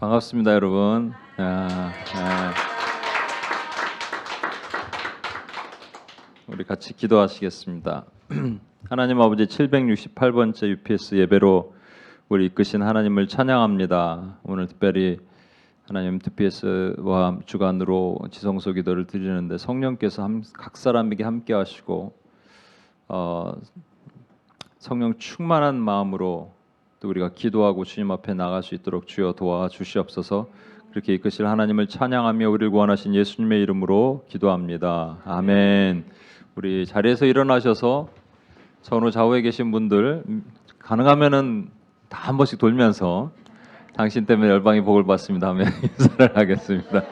반갑습니다, 여러분. 우리 같이 기도하시겠습니다. 하나님 아버지 768번째 UPS 예배로 우리 이끄신 하나님을 찬양합니다. 오늘 특별히 하나님 UPS와 주간으로 지성소 기도를 드리는데 성령께서 각 사람에게 함께 하시고 성령 충만한 마음으로 또 우리가 기도하고 주님 앞에 나갈 수 있도록 주여 도와주시옵소서. 그렇게 이끄실 하나님을 찬양하며 우리를 구원하신 예수님의 이름으로 기도합니다. 아멘. 우리 자리에서 일어나셔서 전후 좌우에 계신 분들 가능하면은 다 한 번씩 돌면서 당신 때문에 열방이 복을 받습니다 하며 인사를 하겠습니다.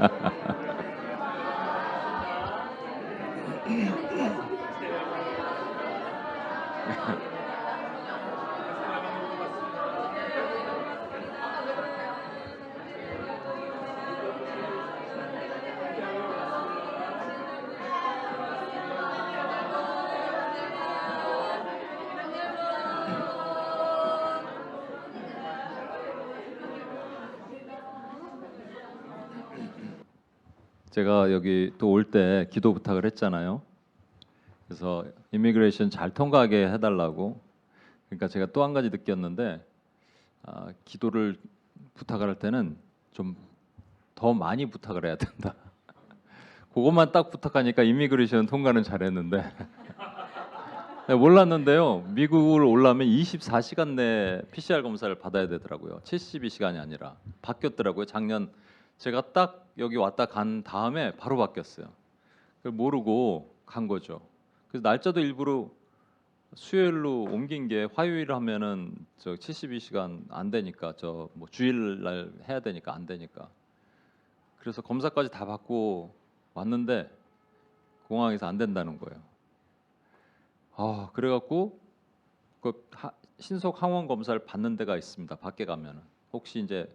제가 여기 또 올 때 기도 부탁을 했잖아요. 그래서 이미그레이션 잘 통과하게 해달라고. 그러니까 제가 또 한 가지 느꼈는데 기도를 부탁을 할 때는 좀 더 많이 부탁을 해야 된다. 그것만 딱 부탁하니까 이미그레이션 통과는 잘했는데 몰랐는데요. 미국을 오려면 24시간 내에 PCR 검사를 받아야 되더라고요. 72시간이 아니라 바뀌었더라고요. 작년 제가 딱 여기 왔다 간 다음에 바로 바뀌었어요. 그걸 모르고 간 거죠. 그래서 날짜도 일부러 수요일로 옮긴 게 화요일 하면은 저 72시간 안 되니까 저 뭐 주일날 해야 되니까 안 되니까. 그래서 검사까지 다 받고 왔는데 공항에서 안 된다는 거예요. 그래갖고 그 신속 항원 검사를 받는 데가 있습니다. 밖에 가면은 혹시 이제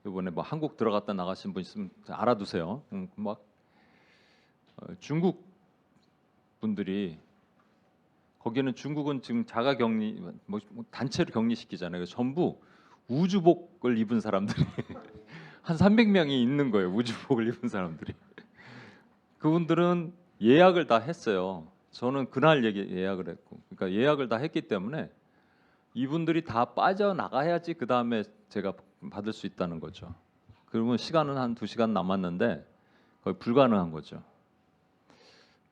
이번에 뭐 한국 들어갔다 나가신 분 있으면 알아두세요. 중국 분들이 거기는 중국은 지금 자가격리 뭐 단체로 격리시키잖아요. 그래서 전부 우주복을 입은 사람들이 한 300명이 있는 거예요. 우주복을 입은 사람들이. 그분들은 예약을 다 했어요. 저는 그날 예약을 했고, 그러니까 예약을 다 했기 때문에 이분들이 다 빠져나가야지 그 다음에 제가 받을 수 있다는 거죠. 그러면 시간은 한 2시간 남았는데 거의 불가능한 거죠.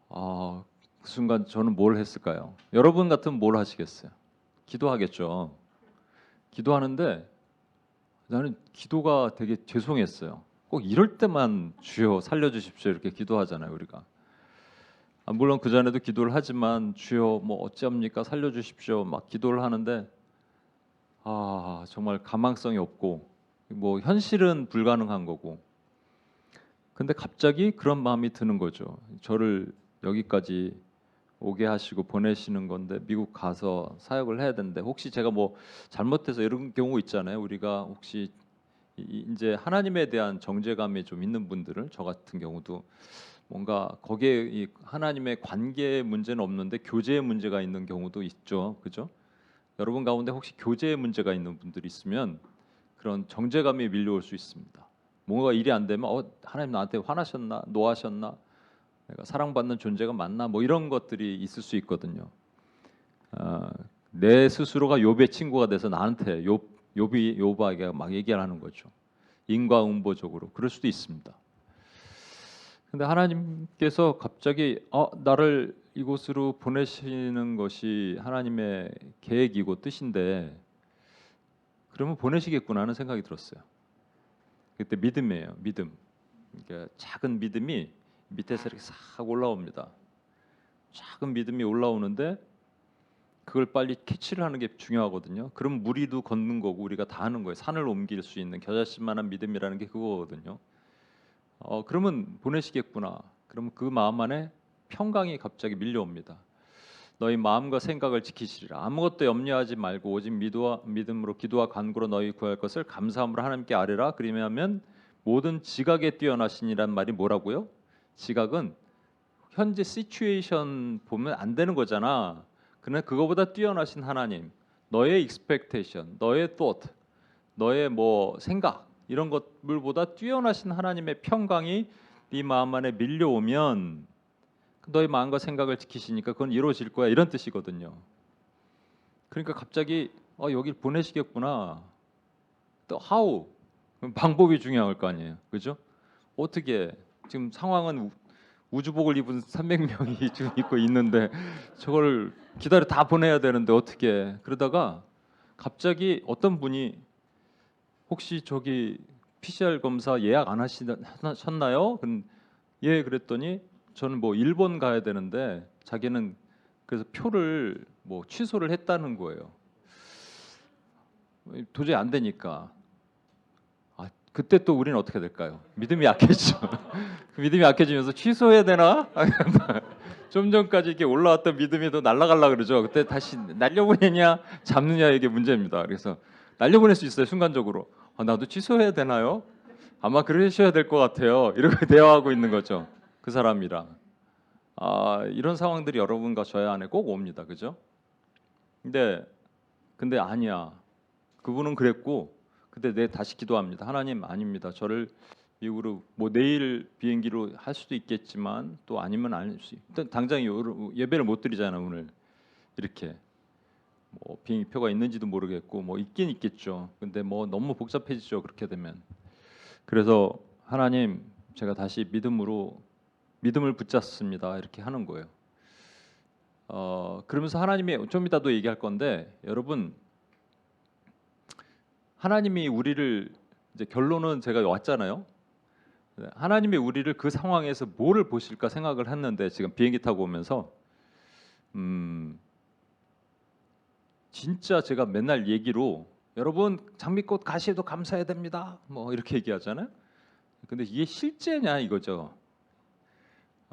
그 순간 저는 뭘 했을까요? 여러분 같으면 뭘 하시겠어요? 기도하겠죠. 기도하는데 나는 기도가 되게 죄송했어요. 꼭 이럴 때만 주여 살려주십시오 이렇게 기도하잖아요 우리가. 물론 그 전에도 기도를 하지만 주여 뭐 어찌합니까 살려주십시오 막 기도를 하는데 정말 가망성이 없고 뭐 현실은 불가능한 거고. 근데 갑자기 그런 마음이 드는 거죠. 저를 여기까지 오게 하시고 보내시는 건데 미국 가서 사역을 해야 되는데 혹시 제가 뭐 잘못해서 이런 경우 있잖아요. 우리가 혹시 이제 하나님에 대한 정죄감이 좀 있는 분들은 저 같은 경우도 뭔가 거기에 이 하나님의 관계 문제는 없는데 교제의 문제가 있는 경우도 있죠. 그죠? 여러분 가운데 혹시 교제의 문제가 있는 분들이 있으면 그런 정죄감이 밀려올 수 있습니다. 뭔가 일이 안 되면 하나님 나한테 화나셨나? 노하셨나? 내가 사랑받는 존재가 맞나? 뭐 이런 것들이 있을 수 있거든요. 내 스스로가 욥의 친구가 돼서 나한테 욥에게 막 얘기를 하는 거죠. 인과응보적으로 그럴 수도 있습니다. 근데 하나님께서 갑자기 나를 이곳으로 보내시는 것이 하나님의 계획이고 뜻인데 그러면 보내시겠구나 하는 생각이 들었어요. 그때 믿음이에요. 믿음. 그러니까 작은 믿음이 밑에서 이렇게 싹 올라옵니다. 작은 믿음이 올라오는데 그걸 빨리 캐치를 하는 게 중요하거든요. 그럼 무리도 걷는 거고 우리가 다 하는 거예요. 산을 옮길 수 있는 겨자씨만한 믿음이라는 게 그거거든요. 그러면 보내시겠구나. 그러면 그 마음 안에 평강이 갑자기 밀려옵니다. 너희 마음과 생각을 지키시리라. 아무것도 염려하지 말고 오직 믿음으로 기도와 간구로 너희 구할 것을 감사함으로 하나님께 아뢰라. 그러면 모든 지각에 뛰어나시니란 말이 뭐라고요? 지각은 현재 시츄에이션 보면 안 되는 거잖아. 그러나 그거보다 뛰어나신 하나님, 너의 expectation, 너의 thought, 너의 뭐 생각 이런 것들보다 뛰어나신 하나님의 평강이 네 마음 안에 밀려오면 너의 마음과 생각을 지키시니까 그건 이루어질 거야, 이런 뜻이거든요. 그러니까 갑자기 여길 보내시겠구나. 또 how, 방법이 중요할 거 아니에요, 그죠? 어떻게 지금 상황은 우주복을 입은 300명이 지금 입고 있는데 저걸 기다려 다 보내야 되는데 어떻게? 그러다가 갑자기 어떤 분이 혹시 저기 PCR 검사 예약 안 하셨나요? 예, 그랬더니 저는 뭐 일본 가야 되는데 자기는 그래서 표를 뭐 취소를 했다는 거예요. 도저히 안 되니까. 그때 또 우리는 어떻게 될까요? 믿음이 약해지죠. 믿음이 약해지면서 취소해야 되나? 좀 전까지 이렇게 올라왔던 믿음이 또 날아갈라 그러죠. 그때 다시 날려보내냐 잡느냐 이게 문제입니다. 그래서 날려보낼 수 있어요, 순간적으로. 나도 취소해야 되나요? 아마 그러셔야 될 것 같아요. 이렇게 대화하고 있는 거죠, 그 사람이랑. 이런 상황들이 여러분과 저의 안에 꼭 옵니다, 그죠? 근데 아니야. 그분은 그랬고 그때 내 다시 기도합니다. 하나님, 아닙니다. 저를 미국으로 뭐 내일 비행기로 할 수도 있겠지만 또 아니면 아닐 수. 일단 당장 예배를 못 드리잖아 오늘. 이렇게 뭐 비행기표가 있는지도 모르겠고 뭐 있긴 있겠죠. 근데 뭐 너무 복잡해지죠, 그렇게 되면. 그래서 하나님, 제가 다시 믿음을 붙잡습니다, 이렇게 하는 거예요. 그러면서 하나님이 좀 이따도 얘기할 건데, 여러분, 하나님이 우리를 이제 결론은 제가 왔잖아요. 하나님이 우리를 그 상황에서 뭐를 보실까 생각을 했는데, 지금 비행기 타고 오면서 진짜 제가 맨날 얘기로 여러분 장미꽃 가시에도 감사해야 됩니다, 뭐 이렇게 얘기하잖아요. 근데 이게 실제냐 이거죠.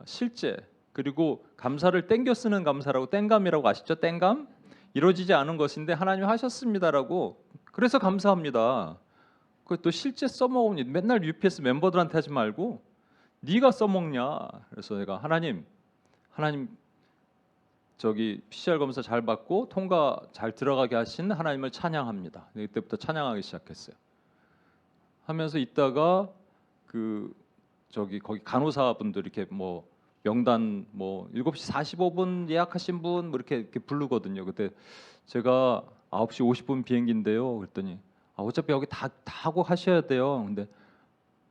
실제. 그리고 감사를 땡겨 쓰는 감사라고, 땡감이라고 아시죠? 땡감? 이루어지지 않은 것인데 하나님 하셨습니다라고, 그래서 감사합니다. 그것도 실제 써먹으니 맨날 UPS 멤버들한테 하지 말고 네가 써먹냐. 그래서 내가 하나님 저기 PCR 검사 잘 받고 통과 잘 들어가게 하신 하나님을 찬양합니다. 그때부터 찬양하기 시작했어요. 하면서 있다가 거기 간호사분들 이렇게 뭐 명단 뭐 7시 45분 예약하신 분 뭐 이렇게 부르거든요. 그때 제가 9시 50분 비행기인데요. 그랬더니 어차피 여기 다 하고 하셔야 돼요.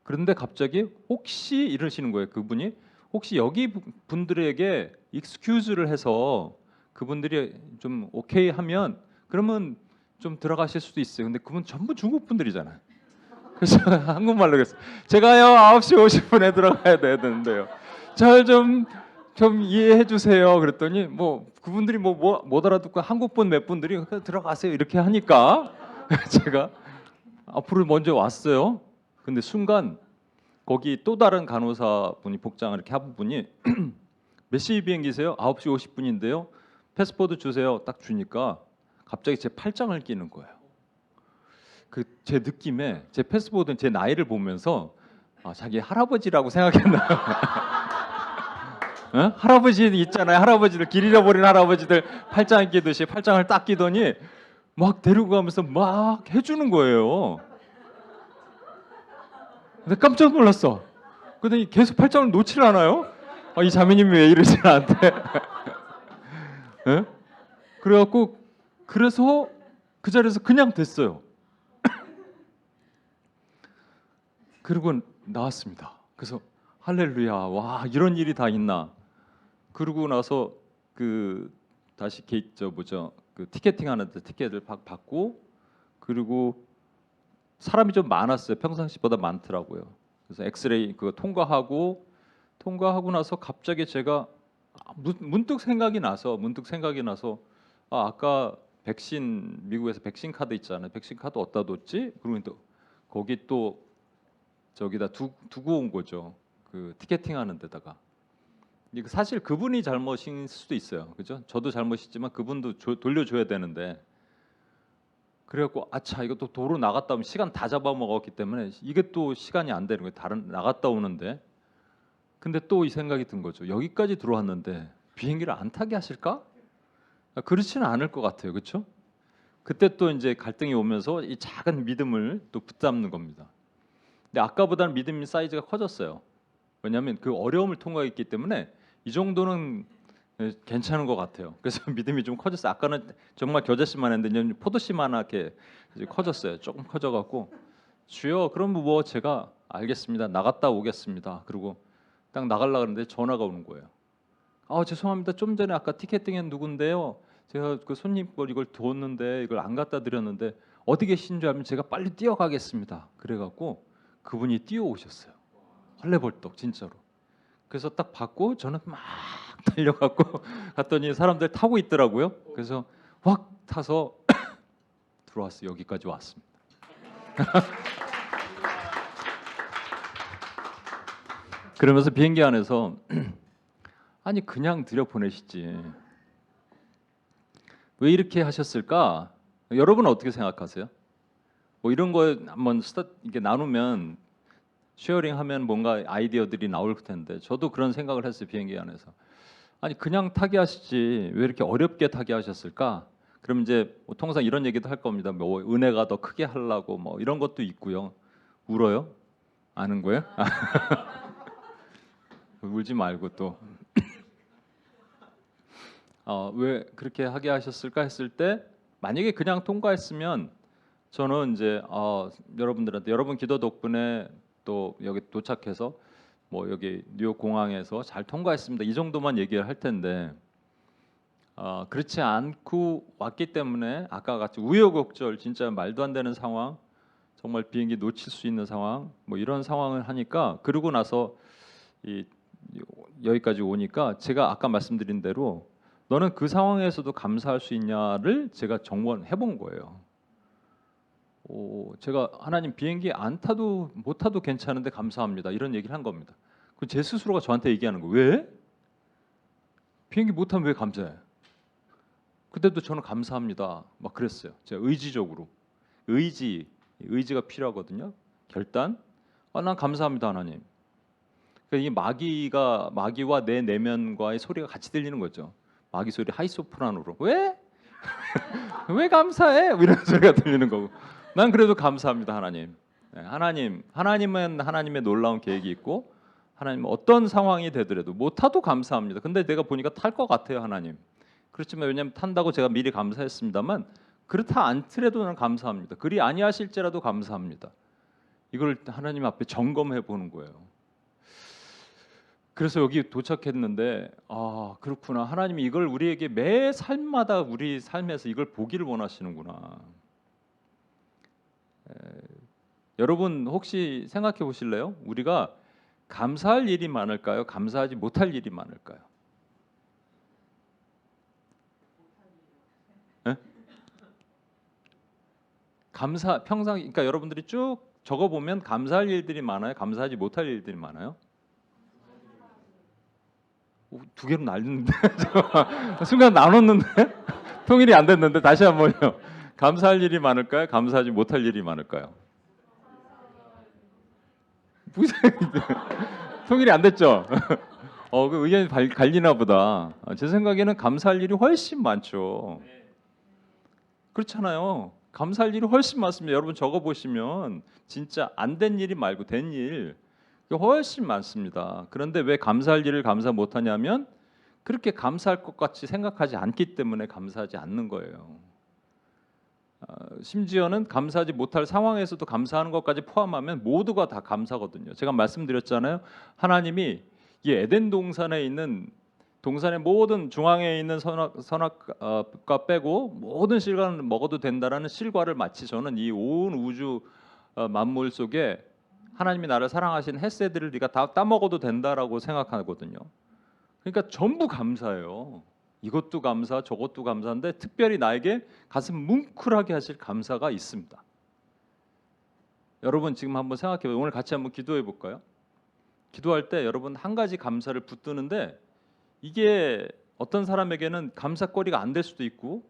그런데 갑자기 혹시 이러시는 거예요. 그분이 혹시 여기 분들에게 익스큐즈를 해서 그분들이 좀 오케이 하면 그러면 좀 들어가실 수도 있어요. 근데 그분 전부 중국 분들이잖아요. 그래서 한국말로 그랬어요. 제가요 9시 50분에 들어가야 되는데요. 잘 좀 이해해 주세요. 그랬더니 뭐 그분들이 못 알아듣고 한국분 몇 분들이 들어가세요 이렇게 하니까 제가 앞으로 먼저 왔어요. 근데 순간 거기 또 다른 간호사분이 복장을 이렇게 한 분이 몇 시 비행기세요? 9시 50분인데요. 패스포드 주세요. 딱 주니까 갑자기 제 팔짱을 끼는 거예요. 제 느낌에 제 패스포드는 제 나이를 보면서 자기 할아버지라고 생각했나? 어? 할아버지 있잖아요. 할아버지들, 길 잃어버린 할아버지들 팔짱 끼듯이 팔짱을 딱 끼더니 막 데리고 가면서 막 해주는 거예요. 근데 깜짝 놀랐어. 그러더니 계속 팔짱을 놓질 않아요. 이 자매님이 왜 이러지 나한테? 예? 그래서 그 자리에서 그냥 됐어요. 그리고 나왔습니다. 그래서 할렐루야, 와 이런 일이 다 있나. 그러고 나서 다시 티켓팅 하는데 티켓을 받고, 그리고 사람이 좀 많았어요. 평상시보다 많더라고요. 그래서 엑스레이 그거 통과하고 나서 갑자기 제가 문득 생각이 나서 아까 미국에서 백신 카드 있잖아요. 백신 카드 어디다 뒀지? 그러고 또 거기 또 저기다 두고 온 거죠. 그 티켓팅 하는 데다가. 사실 그분이 잘못일 수도 있어요. 그죠? 저도 잘못이지만 그분도 돌려줘야 되는데, 그래갖고 아차 이것도 도로 나갔다 오면 시간 다 잡아먹었기 때문에 이게 또 시간이 안 되는 거예요. 다른 나갔다 오는데. 근데 또 이 생각이 든 거죠. 여기까지 들어왔는데 비행기를 안 타게 하실까? 그렇지는 않을 것 같아요. 그렇죠? 그때 또 이제 갈등이 오면서 이 작은 믿음을 또 붙잡는 겁니다. 근데 아까보다는 믿음의 사이즈가 커졌어요. 왜냐하면 그 어려움을 통과했기 때문에 이 정도는 괜찮은 것 같아요. 그래서 믿음이 좀 커졌어요. 아까는 정말 겨자씨만 했는데 이제 포도씨만하게 이제 커졌어요. 조금 커져갖고 주여 그럼 뭐 제가 알겠습니다. 나갔다 오겠습니다. 그리고 딱 나가려고 하는데 전화가 오는 거예요. 아 죄송합니다. 좀 전에 아까 티켓팅엔 누군데요. 제가 그 손님 걸 이걸 뒀는데 이걸 안 갖다 드렸는데 어디 계신 줄 알면 제가 빨리 뛰어가겠습니다. 그래갖고 그분이 뛰어오셨어요. 헐레벌떡 진짜로. 그래서 딱 받고 저는 막 달려갖고 갔더니 사람들 타고 있더라고요. 그래서 확 타서 들어왔어요. 여기까지 왔습니다. 그러면서 비행기 안에서 아니 그냥 들여보내시지 왜 이렇게 하셨을까? 여러분은 어떻게 생각하세요? 뭐 이런 거 한번 이렇게 나누면 쉐어링하면 뭔가 아이디어들이 나올 텐데 저도 그런 생각을 했어요. 비행기 안에서 아니 그냥 타게 하시지 왜 이렇게 어렵게 타게 하셨을까? 그럼 이제 뭐 통상 이런 얘기도 할 겁니다. 뭐 은혜가 더 크게 하려고 뭐 이런 것도 있고요. 울어요? 아는 거예요? 울지 말고 또 왜 그렇게 하게 하셨을까 했을 때 만약에 그냥 통과했으면 저는 이제 여러분들한테 여러분 기도 덕분에 또 여기 도착해서 뭐 여기 뉴욕 공항에서 잘 통과했습니다. 이 정도만 얘기를 할 텐데 그렇지 않고 왔기 때문에 아까 같이 우여곡절 진짜 말도 안 되는 상황 정말 비행기 놓칠 수 있는 상황 뭐 이런 상황을 하니까 그러고 나서 여기까지 오니까 제가 아까 말씀드린 대로 너는 그 상황에서도 감사할 수 있냐를 제가 정원해 본 거예요. 제가 하나님 비행기 안 타도 못 타도 괜찮은데 감사합니다. 이런 얘기를 한 겁니다. 그 제 스스로가 저한테 얘기하는 거. 왜? 비행기 못 타면 왜 감사해? 그때도 저는 감사합니다. 막 그랬어요. 제가 의지적으로. 의지가 필요하거든요. 결단. 난 감사합니다, 하나님. 그러니까 이 마귀와 내 내면과의 소리가 같이 들리는 거죠. 마귀 소리 하이소프라노로. 왜? 왜 감사해? 이런 소리가 들리는 거고. 난 그래도 감사합니다, 하나님. 하나님은 하나님의 놀라운 계획이 있고 하나님은 어떤 상황이 되더라도 못 타도 감사합니다. 근데 내가 보니까 탈 것 같아요, 하나님. 그렇지만 왜냐하면 탄다고 제가 미리 감사했습니다만 그렇다 않더라도 나는 감사합니다. 그리 아니하실지라도 감사합니다. 이걸 하나님 앞에 점검해 보는 거예요. 그래서 여기 도착했는데 그렇구나. 하나님이 이걸 우리에게 매 삶마다 우리 삶에서 이걸 보기를 원하시는구나. 여러분 혹시 생각해 보실래요? 우리가 감사할 일이 많을까요? 감사하지 못할 일이 많을까요? 네? 평상 그러니까 여러분들이 쭉 적어 보면 감사할 일들이 많아요. 감사하지 못할 일들이 많아요. 두 개로 나뉘는데 순간 나눴는데 통일이 안 됐는데 다시 한번요. 감사할 일이 많을까요? 감사하지 못할 일이 많을까요? 통일이 안 됐죠? 그 의견이 갈리나 보다. 제 생각에는 감사할 일이 훨씬 많죠. 그렇잖아요. 감사할 일이 훨씬 많습니다. 여러분 적어 보시면 진짜 안 된 일이 말고 된 일 훨씬 많습니다. 그런데 왜 감사할 일을 감사 못하냐면 그렇게 감사할 것 같이 생각하지 않기 때문에 감사하지 않는 거예요. 심지어는 감사하지 못할 상황에서도 감사하는 것까지 포함하면 모두가 다 감사거든요. 제가 말씀드렸잖아요. 하나님이 이 에덴 동산에 있는 동산의 모든 중앙에 있는 선악과 빼고 모든 실과는 먹어도 된다라는 실과를 마치 저는 이 온 우주 만물 속에 하나님이 나를 사랑하신 햇새들을 네가 다 따먹어도 된다라고 생각하거든요. 그러니까 전부 감사해요. 이것도 감사, 저것도 감사인데 특별히 나에게 가슴 뭉클하게 하실 감사가 있습니다. 여러분 지금 한번 생각해봐요. 오늘 같이 한번 기도해 볼까요? 기도할 때 여러분 한 가지 감사를 붙드는데 이게 어떤 사람에게는 감사거리가 안 될 수도 있고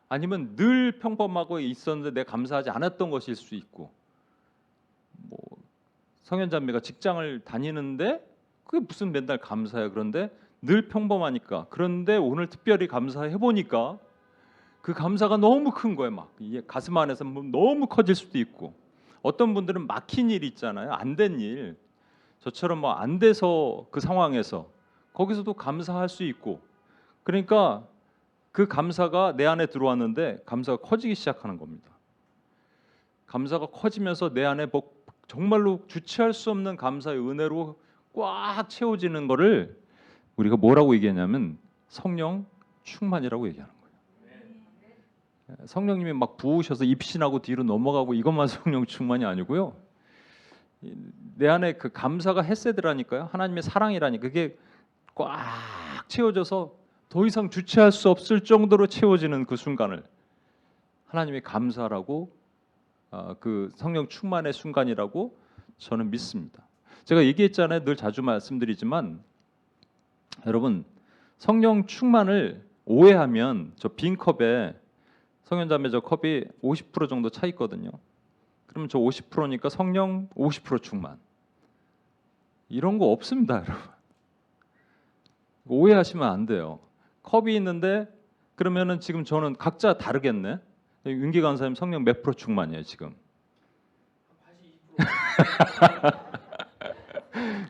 아니면 늘 평범하고 있었는데 내가 감사하지 않았던 것일 수 있고 뭐 성현자매가 직장을 다니는데 그게 무슨 맨날 감사해요. 그런데 늘 평범하니까. 그런데 오늘 특별히 감사해 보니까 그 감사가 너무 큰 거예요. 막 이게 가슴 안에서 너무 커질 수도 있고 어떤 분들은 막힌 일 있잖아요. 안 된 일. 저처럼 뭐 안 돼서 그 상황에서 거기서도 감사할 수 있고 그러니까 그 감사가 내 안에 들어왔는데 감사가 커지기 시작하는 겁니다. 감사가 커지면서 내 안에 뭐 정말로 주체할 수 없는 감사의 은혜로 꽉 채워지는 거를 우리가 뭐라고 얘기하냐면 성령 충만이라고 얘기하는 거예요. 성령님이 막 부으셔서 입신하고 뒤로 넘어가고 이것만 성령 충만이 아니고요. 내 안에 그 감사가 헤세드라니까요. 하나님의 사랑이라니 그게 꽉 채워져서 더 이상 주체할 수 없을 정도로 채워지는 그 순간을 하나님의 감사라고 그 성령 충만의 순간이라고 저는 믿습니다. 제가 얘기했잖아요. 늘 자주 말씀드리지만 여러분 성령 충만을 오해하면 저 빈 컵에 성년자매 저 컵이 50% 정도 차 있거든요. 그러면 저 50%니까 성령 50% 충만. 이런 거 없습니다, 여러분. 오해하시면 안 돼요. 컵이 있는데 그러면은 지금 저는 각자 다르겠네. 윤기 간사님 성령 몇 프로 충만이에요 지금?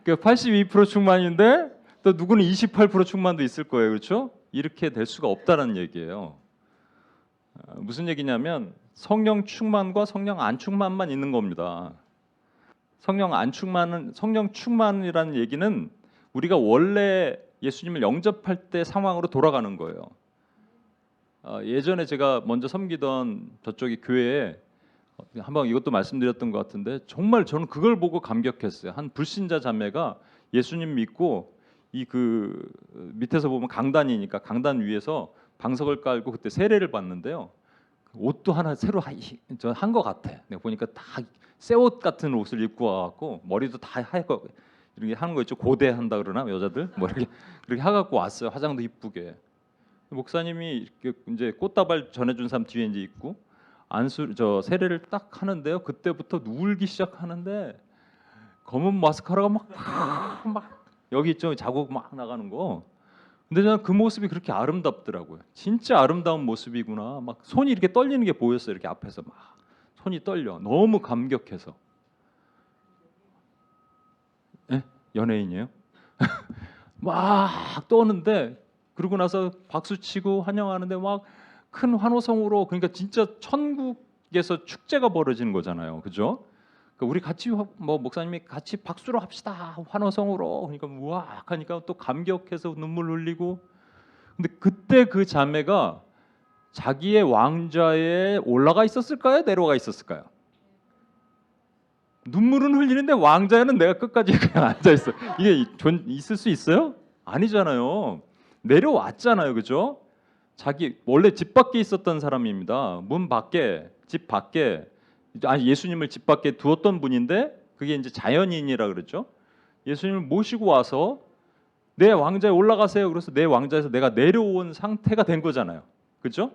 82% 충만인데 또 누구는 28% 충만도 있을 거예요, 그렇죠? 이렇게 될 수가 없다는 얘기예요. 무슨 얘기냐면 성령 충만과 성령 안 충만만 있는 겁니다. 성령 안 충만은 성령 충만이라는 얘기는 우리가 원래 예수님을 영접할 때 상황으로 돌아가는 거예요. 예전에 제가 먼저 섬기던 저쪽이 교회에 한번 이것도 말씀드렸던 것 같은데 정말 저는 그걸 보고 감격했어요. 한 불신자 자매가 예수님 믿고 이 그 밑에서 보면 강단이니까 강단 위에서 방석을 깔고 그때 세례를 받는데요. 옷도 하나 새로 한 것 같아. 내가 보니까 다 새 옷 같은 옷을 입고 와갖고 머리도 다 하얗고 이렇게 하는 거 있죠. 고대 한다 그러나 여자들 뭐 이렇게 그렇게 해갖고 왔어요. 화장도 이쁘게. 목사님이 이렇게 이제 꽃다발 전해준 사람 뒤에 이제 있고 안수 저 세례를 딱 하는데요. 그때부터 울기 시작하는데 검은 마스카라가 막 여기 있죠. 자국 막 나가는 거. 근데 저는 그 모습이 그렇게 아름답더라고요. 진짜 아름다운 모습이구나. 막 손이 이렇게 떨리는 게 보였어요. 이렇게 앞에서 막 손이 떨려. 너무 감격해서. 예? 연예인이에요? 막 떠는데 그러고 나서 박수 치고 환영하는데 막 큰 환호성으로 그러니까 진짜 천국에서 축제가 벌어지는 거잖아요. 그죠? 그러니까 우리 같이 뭐 목사님이 같이 박수로 합시다. 환호성으로. 그러니까 우악 하니까 또 감격해서 눈물 흘리고 근데 그때 그 자매가 자기의 왕좌에 올라가 있었을까요? 내려가 있었을까요? 눈물은 흘리는데 왕좌에는 내가 끝까지 그냥 앉아 있어. 이게 있을 수 있어요? 아니잖아요. 내려왔잖아요, 그죠? 자기 원래 집 밖에 있었던 사람입니다. 문 밖에, 집 밖에, 예수님을 집 밖에 두었던 분인데 그게 이제 자연인이라 그랬죠. 예수님을 모시고 와서 내 왕좌에 올라가세요. 그래서 내 왕좌에서 내가 내려온 상태가 된 거잖아요, 그죠?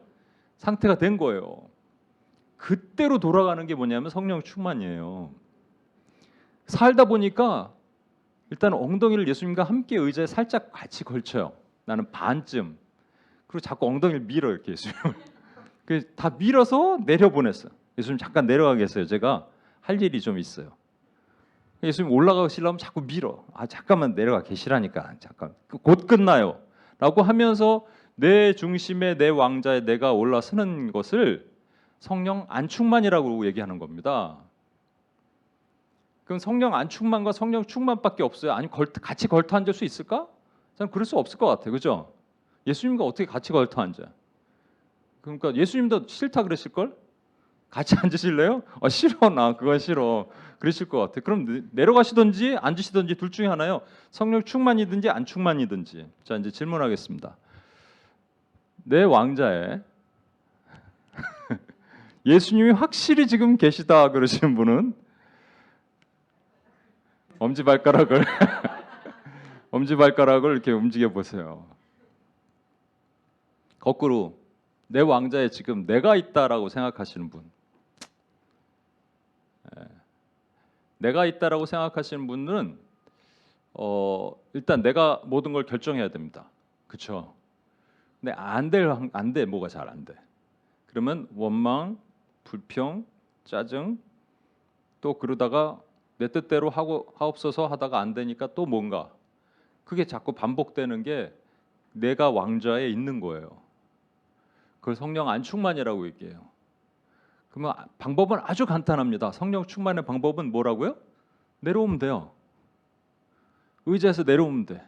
상태가 된 거예요. 그때로 돌아가는 게 뭐냐면 성령 충만이에요. 살다 보니까 일단 엉덩이를 예수님과 함께 의자에 살짝 같이 걸쳐요. 나는 반쯤. 그리고 자꾸 엉덩이를 밀어 이렇게 예수님을. 다 밀어서 내려보냈어요. 예수님 잠깐 내려가 계세요. 제가 할 일이 좀 있어요. 예수님 올라가시려면 자꾸 밀어. 잠깐만 내려가 계시라니까. 잠깐. 곧 끝나요. 라고 하면서 내 중심에 내 왕자에 내가 올라서는 것을 성령 안충만이라고 얘기하는 겁니다. 그럼 성령 안충만과 성령 충만밖에 없어요. 아니 같이 걸터 앉을 수 있을까? 저는 그럴 수 없을 것 같아요. 그죠? 예수님과 어떻게 같이 걸터 앉아? 그러니까 예수님도 싫다 그러실걸? 같이 앉으실래요? 싫어 나 그건 싫어 그러실 것 같아. 그럼 내려가시든지 앉으시든지 둘 중에 하나요. 성령 충만이든지 안 충만이든지. 자 이제 질문하겠습니다. 내 왕자에 예수님이 확실히 지금 계시다 그러시는 분은 엄지발가락을 엄지발가락을 이렇게 움직여 보세요. 거꾸로 내 왕자에 지금 내가 있다라고 생각하시는 분, 내가 있다라고 생각하시는 분은 일단 내가 모든 걸 결정해야 됩니다. 그렇죠? 근데 안 돼 뭐가 잘 안 돼. 그러면 원망, 불평, 짜증, 또 그러다가 내 뜻대로 하옵소서 하다가 안 되니까 또 뭔가 그게 자꾸 반복되는 게 내가 왕좌에 있는 거예요. 그걸 성령 안충만이라고 얘기해요. 그러면 방법은 아주 간단합니다. 성령 충만의 방법은 뭐라고요? 내려오면 돼요. 의자에서 내려오면 돼.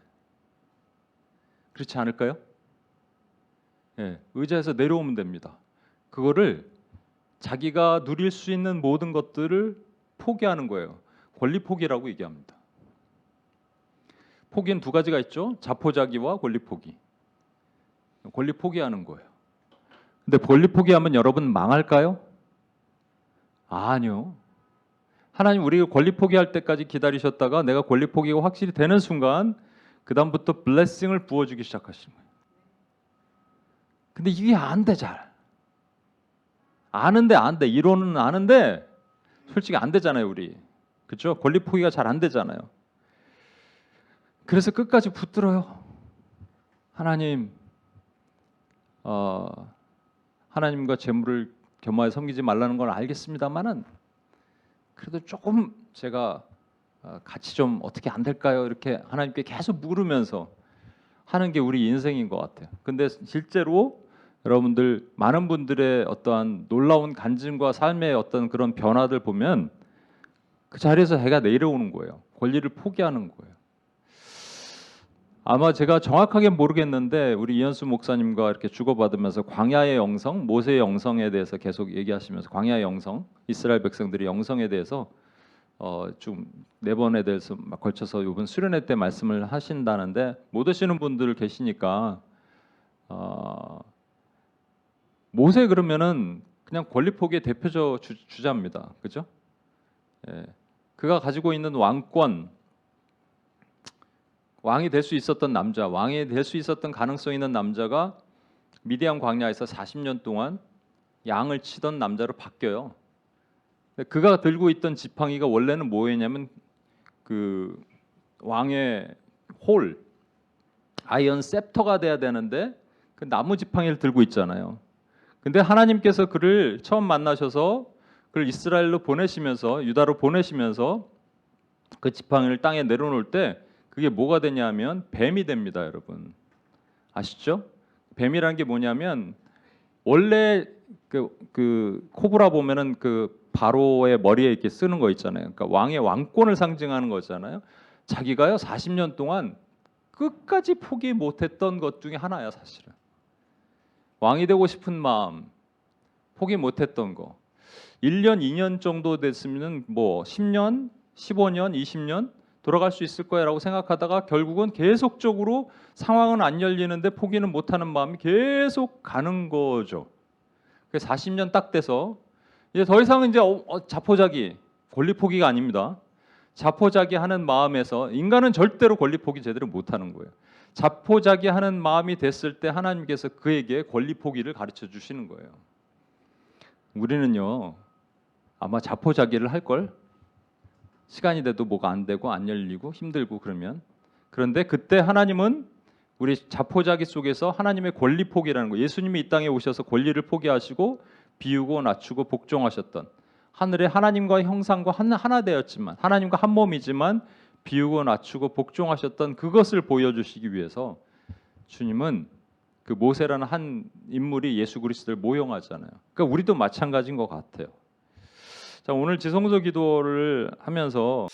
그렇지 않을까요? 예, 의자에서 내려오면 됩니다. 그거를 자기가 누릴 수 있는 모든 것들을 포기하는 거예요. 권리 포기라고 얘기합니다. 포기는 두 가지가 있죠. 자포자기와 권리 포기. 권리 포기하는 거예요. 근데 권리 포기하면 여러분 망할까요? 아니요. 하나님 우리가 권리 포기할 때까지 기다리셨다가 내가 권리 포기가 확실히 되는 순간 그 다음부터 블레싱을 부어주기 시작하시는 거예요. 근데 이게 안 돼 잘. 아는데 안 돼. 이론은 아는데 솔직히 안 되잖아요 우리. 그렇죠? 권리 포기가 잘 안 되잖아요. 그래서 끝까지 붙들어요. 하나님, 하나님과 재물을 겸하여 섬기지 말라는 걸 알겠습니다만은 그래도 조금 제가 같이 좀 어떻게 안 될까요? 이렇게 하나님께 계속 물으면서 하는 게 우리 인생인 것 같아요. 근데 실제로 여러분들 많은 분들의 어떠한 놀라운 간증과 삶의 어떤 그런 변화들 보면 그 자리에서 해가 내려오는 거예요. 권리를 포기하는 거예요. 아마 제가 정확하게 모르겠는데 우리 이현수 목사님과 이렇게 주고받으면서 광야의 영성, 모세의 영성에 대해서 계속 얘기하시면서 광야의 영성, 이스라엘 백성들의 영성에 대해서 좀 네 번에 대해서 막 걸쳐서 이번 수련회 때 말씀을 하신다는데 못 오시는 분들 계시니까 모세 그러면은 그냥 권리 포기의 대표적 주자입니다. 그죠? 예. 그가 가지고 있는 왕권, 왕이 될 수 있었던 남자, 왕이 될 수 있었던 가능성 있는 남자가 미디안 광야에서 40년 동안 양을 치던 남자로 바뀌어요. 그가 들고 있던 지팡이가 원래는 뭐였냐면 그 왕의 홀, 아이언 셉터가 돼야 되는데 그 나무 지팡이를 들고 있잖아요. 근데 하나님께서 그를 처음 만나셔서 그를 이스라엘로 보내시면서 유다로 보내시면서 그 지팡이를 땅에 내려놓을 때 그게 뭐가 되냐면 뱀이 됩니다, 여러분. 아시죠? 뱀이라는 게 뭐냐면 원래 그 코브라 보면은 그 바로의 머리에 이렇게 쓰는 거 있잖아요. 그러니까 왕의 왕권을 상징하는 거잖아요. 자기가요 40년 동안 끝까지 포기 못했던 것 중에 하나야, 사실은. 왕이 되고 싶은 마음, 포기 못했던 거. 1년, 2년 정도 됐으면 뭐 10년, 15년, 20년 돌아갈 수 있을 거야라고 생각하다가 결국은 계속적으로 상황은 안 열리는데 포기는 못하는 마음이 계속 가는 거죠. 40년 딱 돼서 이제 더 이상은 이제 자포자기, 권리 포기가 아닙니다. 자포자기 하는 마음에서 인간은 절대로 권리 포기 제대로 못하는 거예요. 자포자기 하는 마음이 됐을 때 하나님께서 그에게 권리 포기를 가르쳐 주시는 거예요. 우리는요 아마 자포자기를 할걸? 시간이 돼도 뭐가 안 되고 안 열리고 힘들고 그러면 그런데 그때 하나님은 우리 자포자기 속에서 하나님의 권리 포기라는 거 예수님이 이 땅에 오셔서 권리를 포기하시고 비우고 낮추고 복종하셨던 하늘의 하나님과의 형상과 하나 되었지만 하나님과 한 몸이지만 비우고 낮추고 복종하셨던 그것을 보여주시기 위해서 주님은 그 모세라는 한 인물이 예수 그리스도를 모형하잖아요. 그러니까 우리도 마찬가지인 것 같아요. 자, 오늘 지성소 기도를 하면서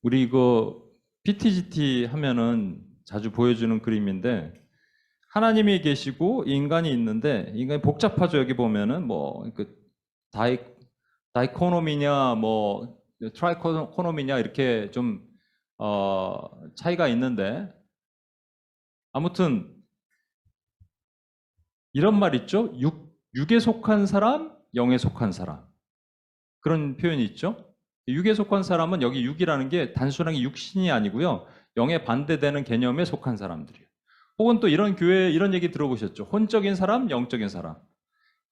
우리 이거 PTGT 하면은 자주 보여주는 그림인데 하나님이 계시고 인간이 있는데 인간이 복잡하죠. 여기 보면은 뭐 그 다이코노미냐 뭐 트라이코노미냐 이렇게 좀 차이가 있는데 아무튼 이런 말 있죠. 육에 속한 사람, 영에 속한 사람. 그런 표현이 있죠. 육에 속한 사람은 여기 육이라는 게 단순하게 육신이 아니고요. 영에 반대되는 개념에 속한 사람들이에요. 혹은 또 이런 교회 이런 얘기 들어보셨죠. 혼적인 사람, 영적인 사람.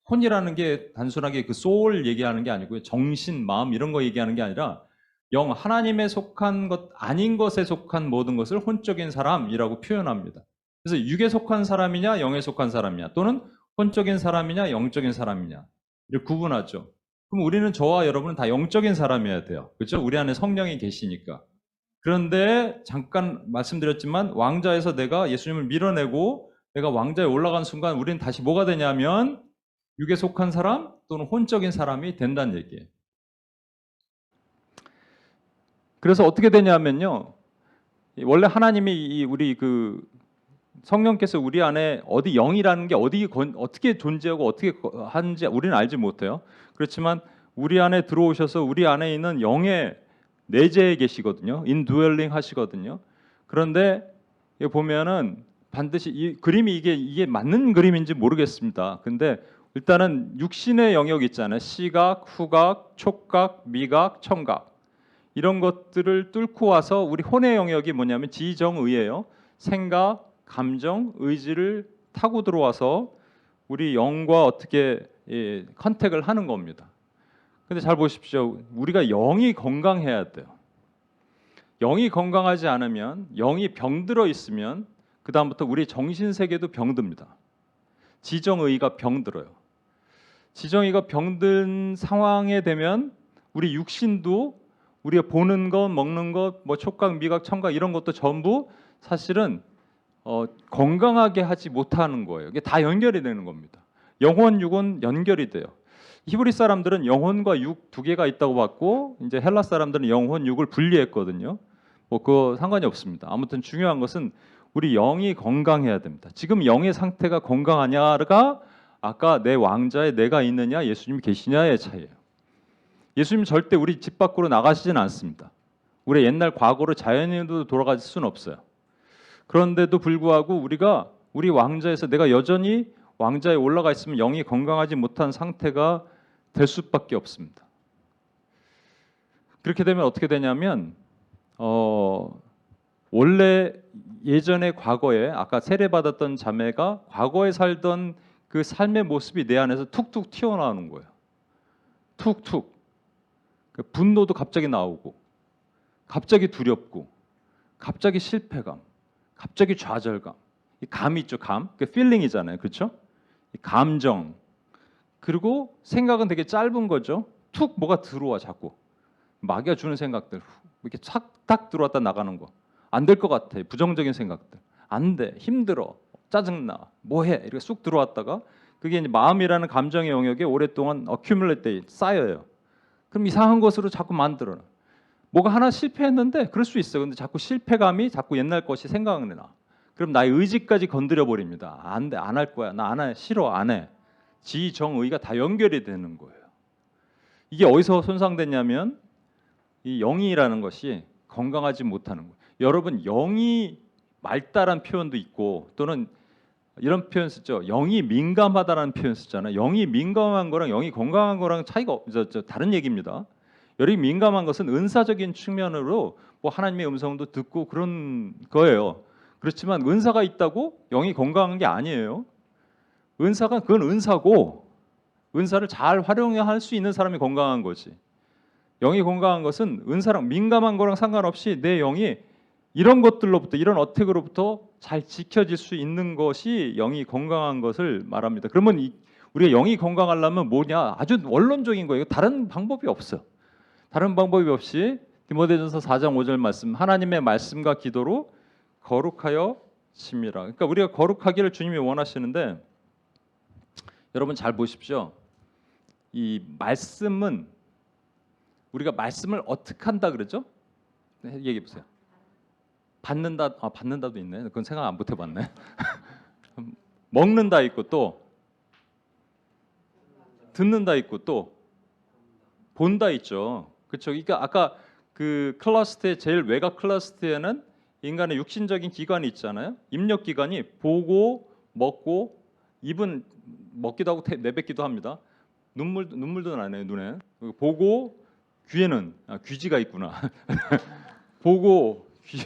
혼이라는 게 단순하게 그 소울 얘기하는 게 아니고요. 정신, 마음 이런 거 얘기하는 게 아니라 영, 하나님에 속한 것 아닌 것에 속한 모든 것을 혼적인 사람이라고 표현합니다. 그래서 육에 속한 사람이냐, 영에 속한 사람이냐, 또는 혼적인 사람이냐, 영적인 사람이냐 이렇게 구분하죠. 그럼 우리는 저와 여러분은 다 영적인 사람이어야 돼요. 그렇죠? 우리 안에 성령이 계시니까. 그런데 잠깐 말씀드렸지만 왕좌에서 내가 예수님을 밀어내고 내가 왕좌에 올라간 순간 우리는 다시 뭐가 되냐면 육에 속한 사람 또는 혼적인 사람이 된다는 얘기예요. 그래서 어떻게 되냐면요. 원래 하나님이 우리 성령께서 우리 안에 어디 영이라는 게 어떻게 존재하고 어떻게 하는지 우리는 알지 못해요. 그렇지만 우리 안에 들어오셔서 우리 안에 있는 영의 내재에 계시거든요. 인드웰링 하시거든요. 그런데 보면은 반드시 이 그림이 이게 맞는 그림인지 모르겠습니다. 근데 일단은 육신의 영역 있잖아요. 시각, 후각, 촉각, 미각, 청각. 이런 것들을 뚫고 와서 우리 혼의 영역이 뭐냐면 지정의예요. 생각, 감정, 의지를 타고 들어와서 우리 영과 어떻게 컨택을 하는 겁니다. 근데 잘 보십시오. 우리가 영이 건강해야 돼요. 영이 건강하지 않으면, 영이 병들어 있으면 그 다음부터 우리 정신세계도 병듭니다. 지정의가 병들어요. 지정의가 병든 상황에 되면 우리 육신도 우리가 보는 것, 먹는 것, 뭐 촉각, 미각, 청각 이런 것도 전부 사실은 건강하게 하지 못하는 거예요. 이게 다 연결이 되는 겁니다. 영혼, 육은 연결이 돼요. 히브리 사람들은 영혼과 육 두 개가 있다고 봤고 이제 헬라 사람들은 영혼, 육을 분리했거든요. 뭐 그거 상관이 없습니다. 아무튼 중요한 것은 우리 영이 건강해야 됩니다. 지금 영의 상태가 건강하냐가 아까 내 왕자에 내가 있느냐, 예수님이 계시냐의 차이예요. 예수님 절대 우리 집 밖으로 나가시진 않습니다. 우리 옛날 과거로 자연인으로 돌아갈 수는 없어요. 그런데도 불구하고 우리가 우리 왕자에서 내가 여전히 왕자에 올라가 있으면 영이 건강하지 못한 상태가 될 수밖에 없습니다. 그렇게 되면 어떻게 되냐면 원래 예전에 과거에 아까 세례받았던 자매가 과거에 살던 그 삶의 모습이 내 안에서 툭툭 튀어나오는 거예요. 툭툭. 분노도 갑자기 나오고 갑자기 두렵고 갑자기 실패감, 갑자기 좌절감. 이 감이 있죠, 감. 그 필링이잖아요, 그렇죠? 감정. 그리고 생각은 되게 짧은 거죠. 툭 뭐가 들어와 자꾸. 마귀가 주는 생각들 이렇게 탁 들어왔다 나가는 거. 안 될 것 같아. 부정적인 생각들. 안 돼. 힘들어. 짜증나. 뭐해. 이렇게 쑥 들어왔다가 그게 이제 마음이라는 감정의 영역에 오랫동안 accumulate 쌓여요. 그럼 이상한 것으로 자꾸 만들어. 뭐가 하나 실패했는데 그럴 수 있어요. 근데 자꾸 실패감이 자꾸 옛날 것이 생각나. 그럼 나의 의지까지 건드려 버립니다. 안 돼. 안 할 거야. 나 안 해. 싫어. 안 해. 지, 정, 의가 다 연결이 되는 거예요. 이게 어디서 손상됐냐면 이 영이라는 것이 건강하지 못하는 거예요. 여러분 영이 맑다란 표현도 있고 또는 이런 표현 쓰죠. 영이 민감하다라는 표현 쓰잖아요. 영이 민감한 거랑 영이 건강한 거랑 차이가 다른 얘기입니다. 영이 민감한 것은 은사적인 측면으로 뭐 하나님의 음성도 듣고 그런 거예요. 그렇지만 은사가 있다고 영이 건강한 게 아니에요. 은사가 그건 은사고 은사를 잘 활용할 수 있는 사람이 건강한 거지. 영이 건강한 것은 은사랑 민감한 거랑 상관없이 내 영이 이런 것들로부터 이런 어택으로부터 잘 지켜질 수 있는 것이 영이 건강한 것을 말합니다. 그러면 우리가 영이 건강하려면 뭐냐? 아주 원론적인 거예요. 다른 방법이 없어요. 다른 방법이 없이 디모데전서 4장 5절 말씀 하나님의 말씀과 기도로 거룩하여 심이라. 그러니까 우리가 거룩하기를 주님이 원하시는데 여러분 잘 보십시오. 이 말씀은 우리가 말씀을 어떻게 한다 그러죠? 네, 얘기해 보세요. 받는다, 받는다도 있네. 그건 생각 안 해봤네. 먹는다 있고 또 듣는다 있고 또 본다 있죠. 그렇죠. 그러니까 아까 그 클러스터의 제일 외곽 클러스터에는 인간의 육신적인 기관이 있잖아요. 입력 기관이 보고 먹고 입은 먹기도 하고 내뱉기도 합니다. 눈물도 나네요 눈에. 보고 귀에는 귀지가 있구나. 보고 귀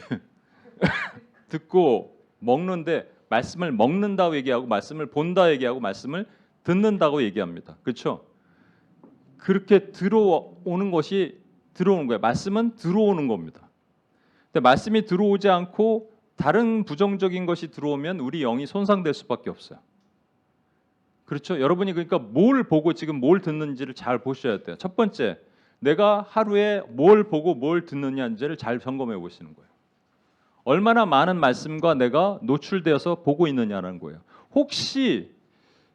듣고 먹는데 말씀을 먹는다고 얘기하고 말씀을 본다 얘기하고 말씀을 듣는다고 얘기합니다. 그렇죠? 그렇게 들어오는 것이 들어오는 거예요. 말씀은 들어오는 겁니다. 근데 말씀이 들어오지 않고 다른 부정적인 것이 들어오면 우리 영이 손상될 수밖에 없어요. 그렇죠. 여러분이 그러니까 뭘 보고 지금 뭘 듣는지를 잘 보셔야 돼요. 첫 번째, 내가 하루에 뭘 보고 뭘 듣느냐인지를 잘 점검해 보시는 거예요. 얼마나 많은 말씀과 내가 노출되어서 보고 있느냐는 거예요. 혹시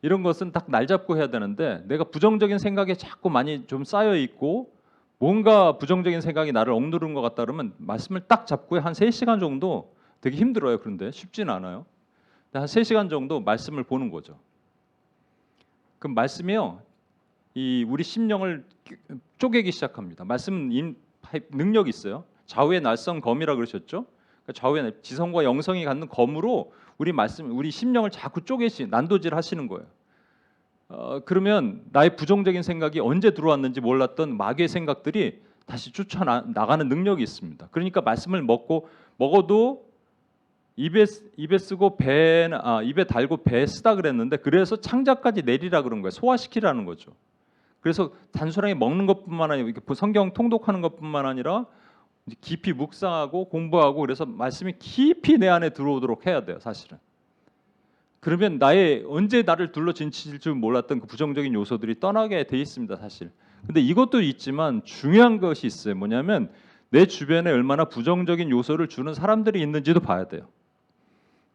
이런 것은 딱 날 잡고 해야 되는데 내가 부정적인 생각에 자꾸 많이 좀 쌓여 있고 뭔가 부정적인 생각이 나를 억누르는 것 같다 그러면 말씀을 딱 잡고 한 3시간 정도 되게 힘들어요. 그런데 쉽지는 않아요. 한 3시간 정도 말씀을 보는 거죠. 그 말씀이요. 이 우리 심령을 쪼개기 시작합니다. 말씀은 능력이 있어요. 좌우의 날선 검이라 그러셨죠? 그러니까 좌우의 지성과 영성이 갖는 검으로 우리 심령을 자꾸 난도질 하시는 거예요. 그러면 나의 부정적인 생각이 언제 들어왔는지 몰랐던 마귀의 생각들이 다시 쫓아나가는 능력이 있습니다. 그러니까 말씀을 먹어도 입에 쓰고 입에 달고 배에 쓰다 그랬는데 그래서 창자까지 내리라 그런 거예요. 소화시키라는 거죠. 그래서 단순하게 먹는 것뿐만 아니라 성경 통독하는 것뿐만 아니라 깊이 묵상하고 공부하고 그래서 말씀이 깊이 내 안에 들어오도록 해야 돼요. 사실은. 그러면 언제 나를 둘러진칠 줄 몰랐던 그 부정적인 요소들이 떠나게 돼 있습니다. 사실. 근데 이것도 있지만 중요한 것이 있어요. 뭐냐면 내 주변에 얼마나 부정적인 요소를 주는 사람들이 있는지도 봐야 돼요.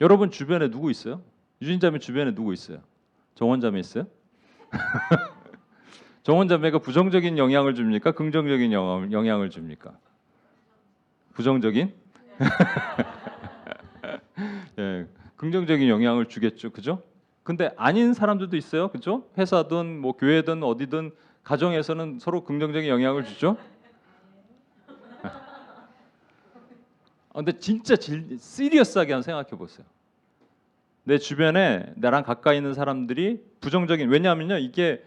여러분 주변에 누구 있어요? 유진자매 주변에 누구 있어요? 정원자매 있어요? 정원자매가 부정적인 영향을 줍니까? 긍정적인 영향을 줍니까? 부정적인? 예, 긍정적인 영향을 주겠죠, 그죠? 근데 아닌 사람들도 있어요, 그죠? 회사든 뭐 교회든 어디든 가정에서는 서로 긍정적인 영향을 주죠. 근데 진짜 시리어스하게 한번 생각해 보세요. 내 주변에 나랑 가까이 있는 사람들이 왜냐하면요 이게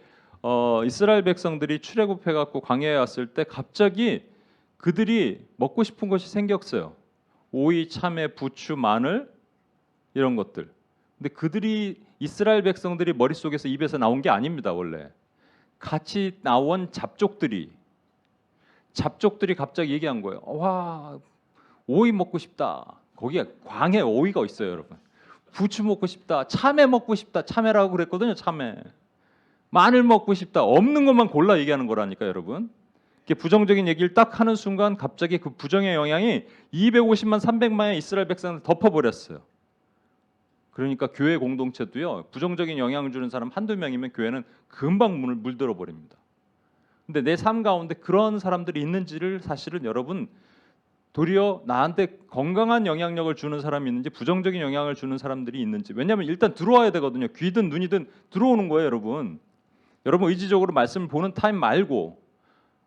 이스라엘 백성들이 출애굽해 갖고 광야에 왔을 때 갑자기 그들이 먹고 싶은 것이 생겼어요. 오이, 참외, 부추, 마늘 이런 것들. 근데 이스라엘 백성들이 머릿속에서 입에서 나온 게 아닙니다. 원래 같이 나온 잡족들이 갑자기 얘기한 거예요. 와, 오이 먹고 싶다. 거기에 광에 오이가 있어요, 여러분. 부추 먹고 싶다. 참외 먹고 싶다. 참외라고 그랬거든요. 참외. 마늘 먹고 싶다. 없는 것만 골라 얘기하는 거라니까, 여러분. 이렇게 부정적인 얘기를 딱 하는 순간 갑자기 그 부정의 영향이 250만 300만의 이스라엘 백성을 덮어버렸어요. 그러니까 교회 공동체도요. 부정적인 영향을 주는 사람 한두 명이면 교회는 금방 물들어 버립니다. 근데 내 삶 가운데 그런 사람들이 있는지를 사실은 여러분 도리어 나한테 건강한 영향력을 주는 사람이 있는지 부정적인 영향을 주는 사람들이 있는지. 왜냐하면 일단 들어와야 되거든요. 귀든 눈이든 들어오는 거예요, 여러분. 여러분 의지적으로 말씀을 보는 타임 말고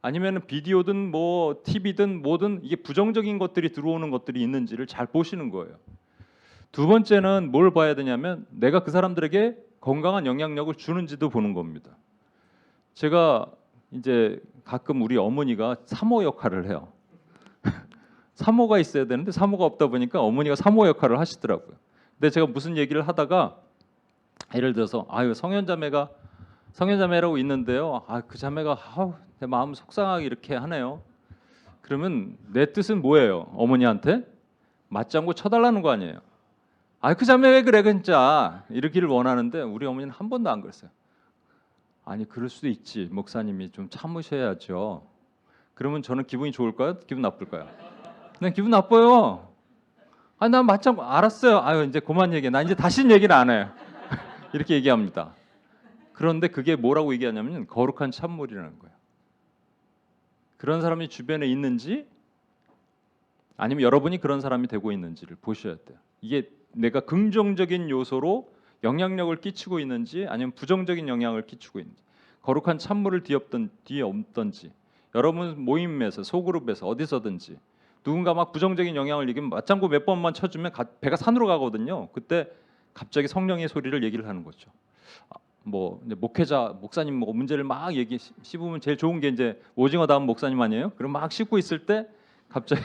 아니면 비디오든 뭐 TV든 뭐든 이게 부정적인 것들이 들어오는 것들이 있는지를 잘 보시는 거예요. 두 번째는 뭘 봐야 되냐면 내가 그 사람들에게 건강한 영향력을 주는지도 보는 겁니다. 제가 이제 가끔 우리 어머니가 사모 역할을 해요. 사모가 있어야 되는데 사모가 없다 보니까 어머니가 사모 역할을 하시더라고요. 근데 제가 무슨 얘기를 하다가 예를 들어서 성현자매라고 있는데요. 그 자매가 내 마음 속상하게 이렇게 하네요. 그러면 내 뜻은 뭐예요? 어머니한테 맞장구 쳐달라는 거 아니에요. 그 자매 왜 그래 진짜 이러기를 원하는데 우리 어머니는 한 번도 안 그랬어요. 아니 그럴 수도 있지. 목사님이 좀 참으셔야죠. 그러면 저는 기분이 좋을까요? 기분 나쁠까요? 그냥 기분 나빠요. 난 맞장구 알았어요. 이제 그만 얘기해. 나 이제 다시는 얘기를 안 해요. 이렇게 얘기합니다. 그런데 그게 뭐라고 얘기하냐면 거룩한 찬물이라는 거예요. 그런 사람이 주변에 있는지 아니면 여러분이 그런 사람이 되고 있는지를 보셔야 돼요. 이게 내가 긍정적인 요소로 영향력을 끼치고 있는지 아니면 부정적인 영향을 끼치고 있는지. 거룩한 찬물을 뒤엎던지 여러분 모임에서 소그룹에서 어디서든지 누군가 막 부정적인 영향을 얘기하면 맞장구 몇 번만 쳐주면 배가 산으로 가거든요. 그때 갑자기 성령의 소리를 얘기를 하는 거죠. 뭐 이제 목사님 뭐 문제를 막 씹으면 제일 좋은 게 이제 오징어 다음 목사님 아니에요? 그럼 막 씹고 있을 때 갑자기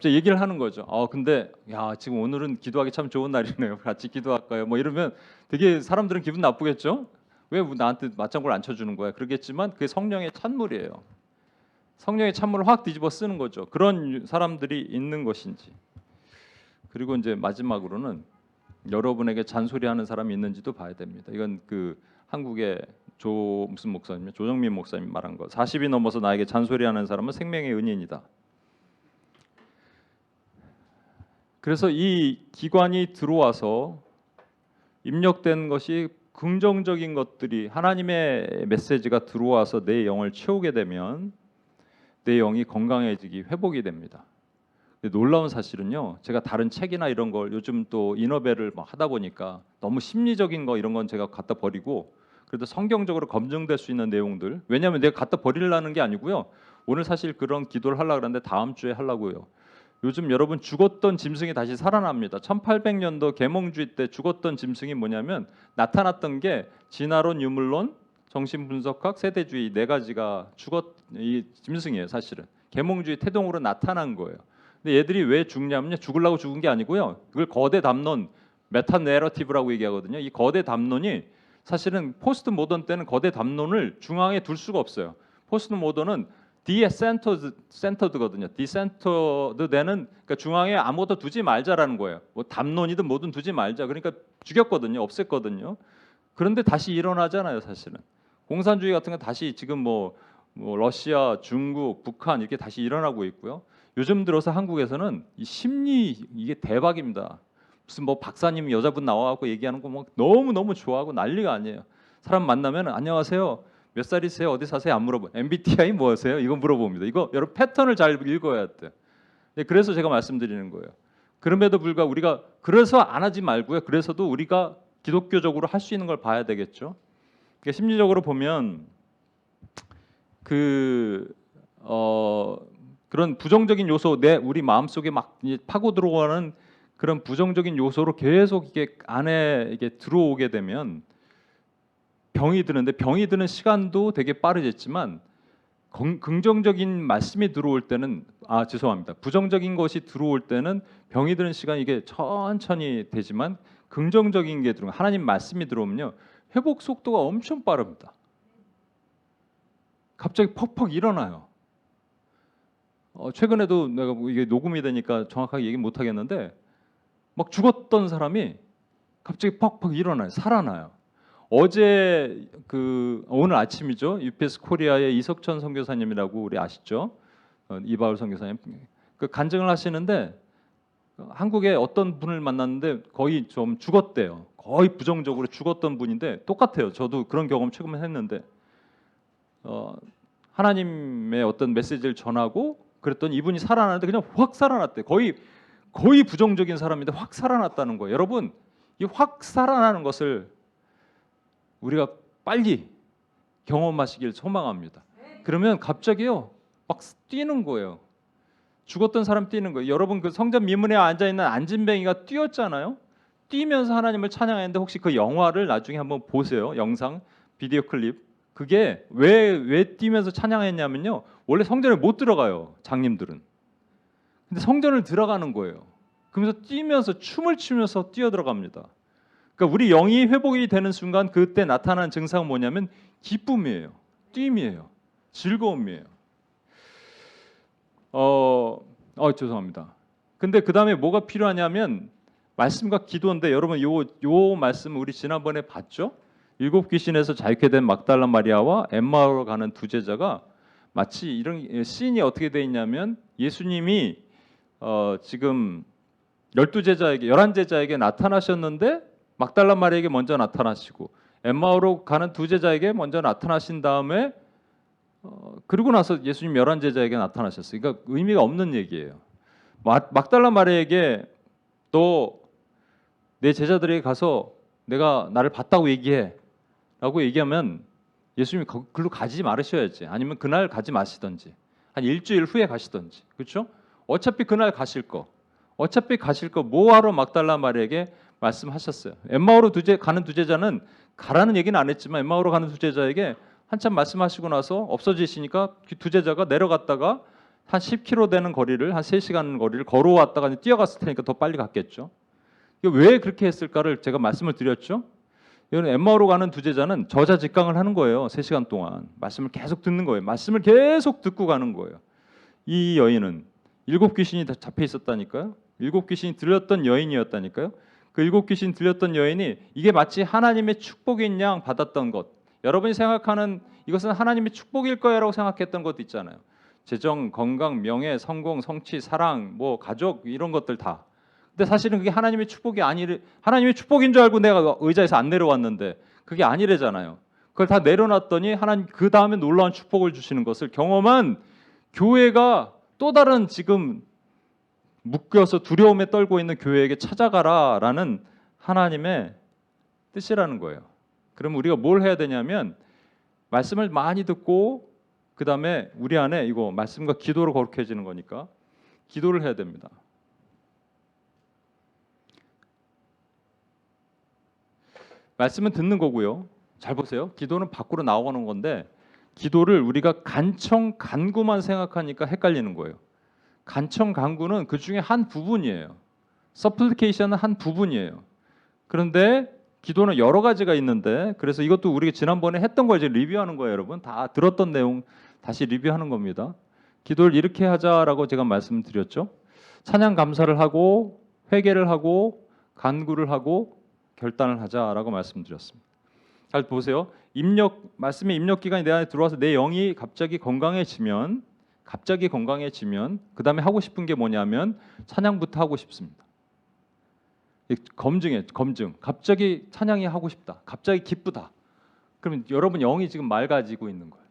얘기를 하는 거죠. 근데 지금 오늘은 기도하기 참 좋은 날이네요. 같이 기도할까요? 뭐 이러면 되게 사람들은 기분 나쁘겠죠. 왜 나한테 맞장구를 안 쳐주는 거야? 그러겠지만 그게 성령의 찬물이에요. 성령의 찬물을 확 뒤집어 쓰는 거죠. 그런 사람들이 있는 것인지. 그리고 이제 마지막으로는 여러분에게 잔소리하는 사람이 있는지도 봐야 됩니다. 이건 그 한국의 무슨 목사님, 조정민 목사님 말한 거. 40이 넘어서 나에게 잔소리하는 사람은 생명의 은인이다. 그래서 이 기관이 들어와서 입력된 것이 긍정적인 것들이 하나님의 메시지가 들어와서 내 영을 채우게 되면 내 영이 건강해지기 회복이 됩니다. 놀라운 사실은요. 제가 다른 책이나 이런 걸 요즘 또 인어벨을 막 하다 보니까 너무 심리적인 거 이런 건 제가 갖다 버리고 그래도 성경적으로 검증될 수 있는 내용들. 왜냐하면 내가 갖다 버리려는 게 아니고요. 오늘 사실 그런 기도를 하려고 그러는데 다음 주에 하려고요. 요즘 여러분 죽었던 짐승이 다시 살아납니다. 1800년도 계몽주의 때 죽었던 짐승이 뭐냐면 나타났던 게 진화론, 유물론, 정신분석학, 세대주의 네 가지가 이 짐승이에요. 사실은 계몽주의 태동으로 나타난 거예요. 근데 얘들이 왜 죽냐면요. 죽으려고 죽은 게 아니고요. 그걸 거대 담론, 메타 내러티브라고 얘기하거든요. 이 거대 담론이 사실은 포스트 모던 때는 거대 담론을 중앙에 둘 수가 없어요. 포스트 모던은 디센터드거든요. 디센터드 되는 그러니까 중앙에 아무것도 두지 말자라는 거예요. 뭐 담론이든 뭐든 두지 말자. 그러니까 죽였거든요. 없앴거든요. 그런데 다시 일어나잖아요. 사실은 공산주의 같은 건 다시 지금 뭐 러시아, 중국, 북한 이렇게 다시 일어나고 있고요. 요즘 들어서 한국에서는 이 심리 이게 대박입니다. 무슨 뭐 박사님 여자분 나와갖고 얘기하는 거 뭐 너무 좋아하고 난리가 아니에요. 사람 만나면 안녕하세요. 몇 살이세요? 어디 사세요? 안 물어보. MBTI 뭐하세요? 이거 물어봅니다. 이거 여러분 패턴을 잘 읽어야 돼. 그래서 제가 말씀드리는 거예요. 그럼에도 불구하고 우리가 그래서 안 하지 말고요. 그래서도 우리가 기독교적으로 할 수 있는 걸 봐야 되겠죠. 그러니까 심리적으로 보면 그런 부정적인 요소 우리 마음속에 막 파고 들어오는 그런 부정적인 요소로 계속 이게 안에 이게 들어오게 되면 병이 드는데 병이 드는 시간도 되게 빠르겠지만 긍정적인 말씀이 들어올 때는 죄송합니다. 부정적인 것이 들어올 때는 병이 드는 시간 이게 천천히 되지만 긍정적인 게 들어오면 하나님 말씀이 들어오면요. 회복 속도가 엄청 빠릅니다. 갑자기 퍽퍽 일어나요. 최근에도 내가 이게 녹음이 되니까 정확하게 얘기 못 하겠는데 막 죽었던 사람이 갑자기 퍽퍽 일어나요. 살아나요. 어제 오늘 아침이죠. UPS 코리아의 이석천 선교사님이라고 우리 아시죠? 이바울 선교사님 간증을 하시는데 한국에 어떤 분을 만났는데 거의 좀 죽었대요. 거의 부정적으로 죽었던 분인데 똑같아요. 저도 그런 경험 최근에 했는데 하나님의 어떤 메시지를 전하고 그랬더니 이분이 살아나는데 그냥 확 살아났대. 거의 부정적인 사람인데 확 살아났다는 거예요. 여러분, 이 확 살아나는 것을 우리가 빨리 경험하시길 소망합니다. 그러면 갑자기요 막 뛰는 거예요. 죽었던 사람 뛰는 거예요. 여러분 그 성전 미문에 앉아 있는 안진뱅이가 뛰었잖아요. 뛰면서 하나님을 찬양했는데 혹시 그 영화를 나중에 한번 보세요. 영상, 비디오 클립. 그게 왜 뛰면서 찬양했냐면요. 원래 성전에 못 들어가요. 장님들은. 근데 성전을 들어가는 거예요. 그러면서 뛰면서 춤을 추면서 뛰어 들어갑니다. 그러니까 우리 영이 회복이 되는 순간 그때 나타나는 증상은 뭐냐면 기쁨이에요. 뜀이에요. 즐거움이에요. 죄송합니다. 근데 그 다음에 뭐가 필요하냐면 말씀과 기도인데 여러분 요 말씀 우리 지난번에 봤죠? 7 귀신에서 자유케 된 막달라 마리아와 엠마오로 가는 두 제자가 마치 이런 씬이 어떻게 돼 있냐면 예수님이 지금 11제자에게 나타나셨는데 막달라 마리아에게 먼저 나타나시고 엠마오로 가는 두 제자에게 먼저 나타나신 다음에 그리고 나서 예수님 11제자에게 나타나셨어요. 그러니까 의미가 없는 얘기예요. 막달라 마리아에게 너 내 제자들에게 가서 내가 나를 봤다고 얘기해 라고 얘기하면 예수님이 글로 가지 말으셔야지. 아니면 그날 가지 마시던지 한 일주일 후에 가시던지. 그렇죠? 어차피 그날 가실 거 뭐하러 막달라 마리아에게 말씀하셨어요. 엠마오로 가는 두 제자는 가라는 얘기는 안 했지만 엠마오로 가는 두 제자에게 한참 말씀하시고 나서 없어지시니까 두 제자가 내려갔다가 한 10km 되는 거리를 한 3시간 거리를 걸어왔다가 뛰어갔을 테니까 더 빨리 갔겠죠. 왜 그렇게 했을까를 제가 말씀을 드렸죠. 이건 엠마오로 가는 두 제자는 저자직강을 하는 거예요. 3시간 동안 말씀을 계속 듣는 거예요. 말씀을 계속 듣고 가는 거예요. 이 여인은 7 귀신이 잡혀 있었다니까요. 7 귀신이 들렸던 여인이었다니까요. 그 일곱 귀신 들렸던 여인이 이게 마치 하나님의 축복인 양 받았던 것. 여러분이 생각하는 이것은 하나님의 축복일 거야라고 생각했던 것도 있잖아요. 재정, 건강, 명예, 성공, 성취, 사랑, 뭐 가족 이런 것들 다. 근데 사실은 그게 하나님의 축복이 하나님의 축복인 줄 알고 내가 의자에서 안 내려왔는데 그게 아니래잖아요. 그걸 다 내려놨더니 하나님 그 다음에 놀라운 축복을 주시는 것을 경험한 교회가 또 다른 지금 묶여서 두려움에 떨고 있는 교회에게 찾아가라라는 하나님의 뜻이라는 거예요. 그럼 우리가 뭘 해야 되냐면 말씀을 많이 듣고 그 다음에 우리 안에 이거 말씀과 기도로 거룩해지는 거니까 기도를 해야 됩니다. 말씀은 듣는 거고요. 잘 보세요. 기도는 밖으로 나오는 건데 기도를 우리가 간청 간구만 생각하니까 헷갈리는 거예요. 간청 간구는 그 중에 한 부분이에요. 서플리케이션은 한 부분이에요. 그런데 기도는 여러 가지가 있는데 그래서 이것도 우리가 지난번에 했던 거 이제 리뷰하는 거예요, 여러분. 다 들었던 내용 다시 리뷰하는 겁니다. 기도를 이렇게 하자라고 제가 말씀드렸죠. 찬양 감사를 하고 회개를 하고 간구를 하고 결단을 하자라고 말씀드렸습니다. 잘 보세요. 말씀의 입력 기간이 내 안에 들어와서 내 영이 갑자기 건강해지면 그 다음에 하고 싶은 게 뭐냐면 찬양부터 하고 싶습니다. 검증. 갑자기 찬양이 하고 싶다. 갑자기 기쁘다. 그러면 여러분 영이 지금 맑아지고 있는 거예요.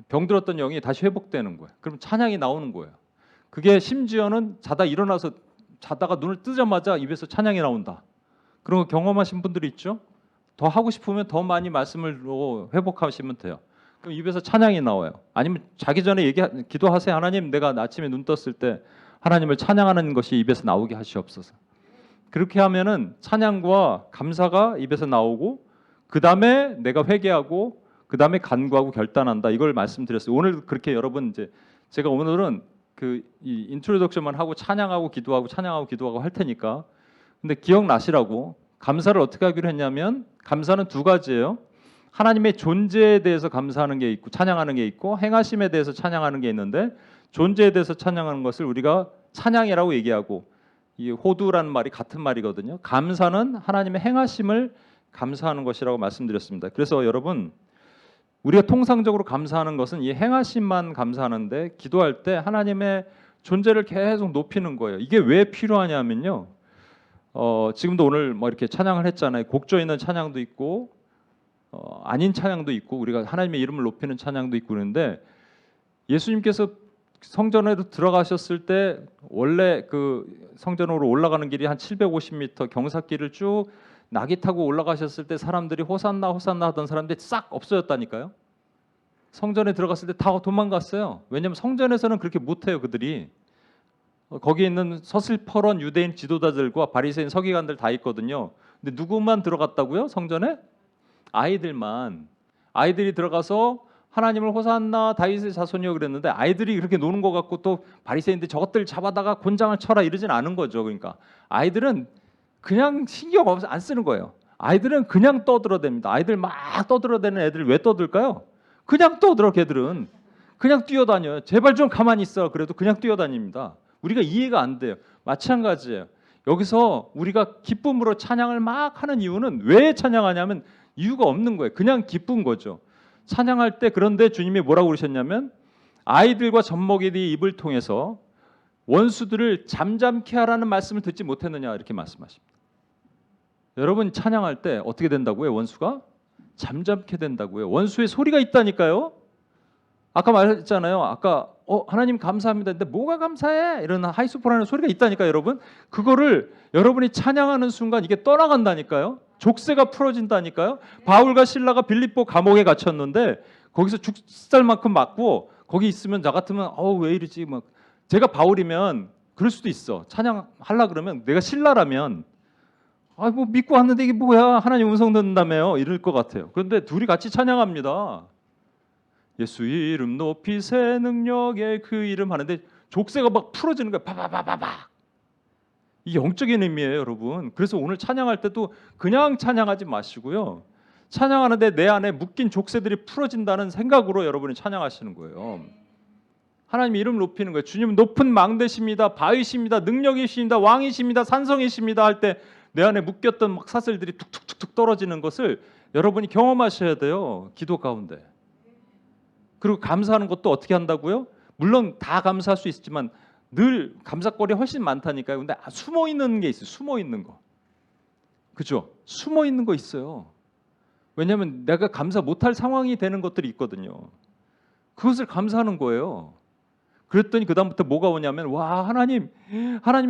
병들었던 영이 다시 회복되는 거예요. 그럼 찬양이 나오는 거예요. 그게 심지어는 자다가 눈을 뜨자마자 입에서 찬양이 나온다. 그런 거 경험하신 분들이 있죠? 더 하고 싶으면 더 많이 말씀을 회복하시면 돼요. 그럼 입에서 찬양이 나와요. 아니면 자기 전에 기도하세요. 하나님, 내가 아침에 눈 떴을 때 하나님을 찬양하는 것이 입에서 나오게 하시옵소서. 그렇게 하면은 찬양과 감사가 입에서 나오고 그 다음에 내가 회개하고 그 다음에 간구하고 결단한다. 이걸 말씀드렸어요. 오늘 그렇게 여러분 제가 오늘은 이 인트로덕션만 하고 찬양하고 기도하고 할 테니까. 근데 기억나시라고 감사를 어떻게 하기로 했냐면 감사는 두 가지예요. 하나님의 존재에 대해서 감사하는 게 있고 찬양하는 게 있고 행하심에 대해서 찬양하는 게 있는데 존재에 대해서 찬양하는 것을 우리가 찬양이라고 얘기하고 이 호두라는 말이 같은 말이거든요. 감사는 하나님의 행하심을 감사하는 것이라고 말씀드렸습니다. 그래서 여러분 우리가 통상적으로 감사하는 것은 이 행하심만 감사하는데 기도할 때 하나님의 존재를 계속 높이는 거예요. 이게 왜 필요하냐면요. 지금도 오늘 뭐 이렇게 찬양을 했잖아요. 곡조 있는 찬양도 있고 아닌 찬양도 있고 우리가 하나님의 이름을 높이는 찬양도 있고 그러는데 예수님께서 성전에도 들어가셨을 때 원래 그 성전으로 올라가는 길이 한 750m 경사길을 쭉 나귀 타고 올라가셨을 때 사람들이 호산나 호산나 하던 사람들이 싹 없어졌다니까요. 성전에 들어갔을 때 다 도망갔어요. 왜냐하면 성전에서는 그렇게 못해요. 그들이 거기에 있는 서슬퍼런 유대인 지도자들과 바리새인 서기관들 다 있거든요. 근데 누구만 들어갔다고요? 성전에? 아이들이 들어가서 하나님을 호산나 다윗의 자손이여 그랬는데 아이들이 그렇게 노는 것 같고 또 바리새인들 저것들 잡아다가 곤장을 쳐라 이러진 않은 거죠. 그러니까 아이들은 그냥 신경 안 쓰는 거예요. 아이들은 그냥 떠들어댑니다. 아이들 막 떠들어대는 애들 왜 떠들까요? 그냥 떠들어. 걔들은 그냥 뛰어다녀요. 제발 좀 가만히 있어. 그래도 그냥 뛰어다닙니다. 우리가 이해가 안 돼요. 마찬가지예요. 여기서 우리가 기쁨으로 찬양을 막 하는 이유는 왜 찬양하냐면 이유가 없는 거예요. 그냥 기쁜 거죠. 찬양할 때 그런데 주님이 뭐라고 그러셨냐면 아이들과 젖먹이의 입을 통해서 원수들을 잠잠케 하라는 말씀을 듣지 못했느냐 이렇게 말씀하십니다. 여러분 찬양할 때 어떻게 된다고요? 원수가 잠잠케 된다고요. 원수의 소리가 있다니까요. 아까 말했잖아요. 아까 하나님 감사합니다. 근데 뭐가 감사해? 이런 하이소프라노 소리가 있다니까 여러분. 그거를 여러분이 찬양하는 순간 이게 떠나간다니까요. 족쇄가 풀어진다니까요. 바울과 실라가 빌립보 감옥에 갇혔는데 거기서 죽살 만큼 맞고 거기 있으면 나 같으면 왜 이러지 막 제가 바울이면 그럴 수도 있어. 찬양하려 그러면 내가 실라라면 뭐 믿고 왔는데 이게 뭐야? 하나님 음성 듣는다며요. 이럴 것 같아요. 그런데 둘이 같이 찬양합니다. 예수 이름 높이 새 능력의 그 이름 하는데 족쇄가 막 풀어지는 거야. 바바바바바. 이게 영적인 의미예요, 여러분. 그래서 오늘 찬양할 때도 그냥 찬양하지 마시고요. 찬양하는데 내 안에 묶인 족쇄들이 풀어진다는 생각으로 여러분이 찬양하시는 거예요. 하나님 이름을 높이는 거예요. 주님은 높은 망대십니다. 바위십니다. 능력이십니다. 왕이십니다. 산성이십니다. 할 때 내 안에 묶였던 막 사슬들이 툭툭툭툭 떨어지는 것을 여러분이 경험하셔야 돼요. 기도 가운데. 그리고 감사하는 것도 어떻게 한다고요? 물론 다 감사할 수 있지만 늘 감사거리 훨씬 많다니까요. 근데 숨어 있는 게 있어요. 숨어 있는 거. 그죠? 숨어 있는 거 있어요. 왜냐하면 내가 감사 못할 상황이 되는 것들이 있거든요. 그것을 감사하는 거예요. 그랬더니 그 다음부터 뭐가 오냐면 와 하나님이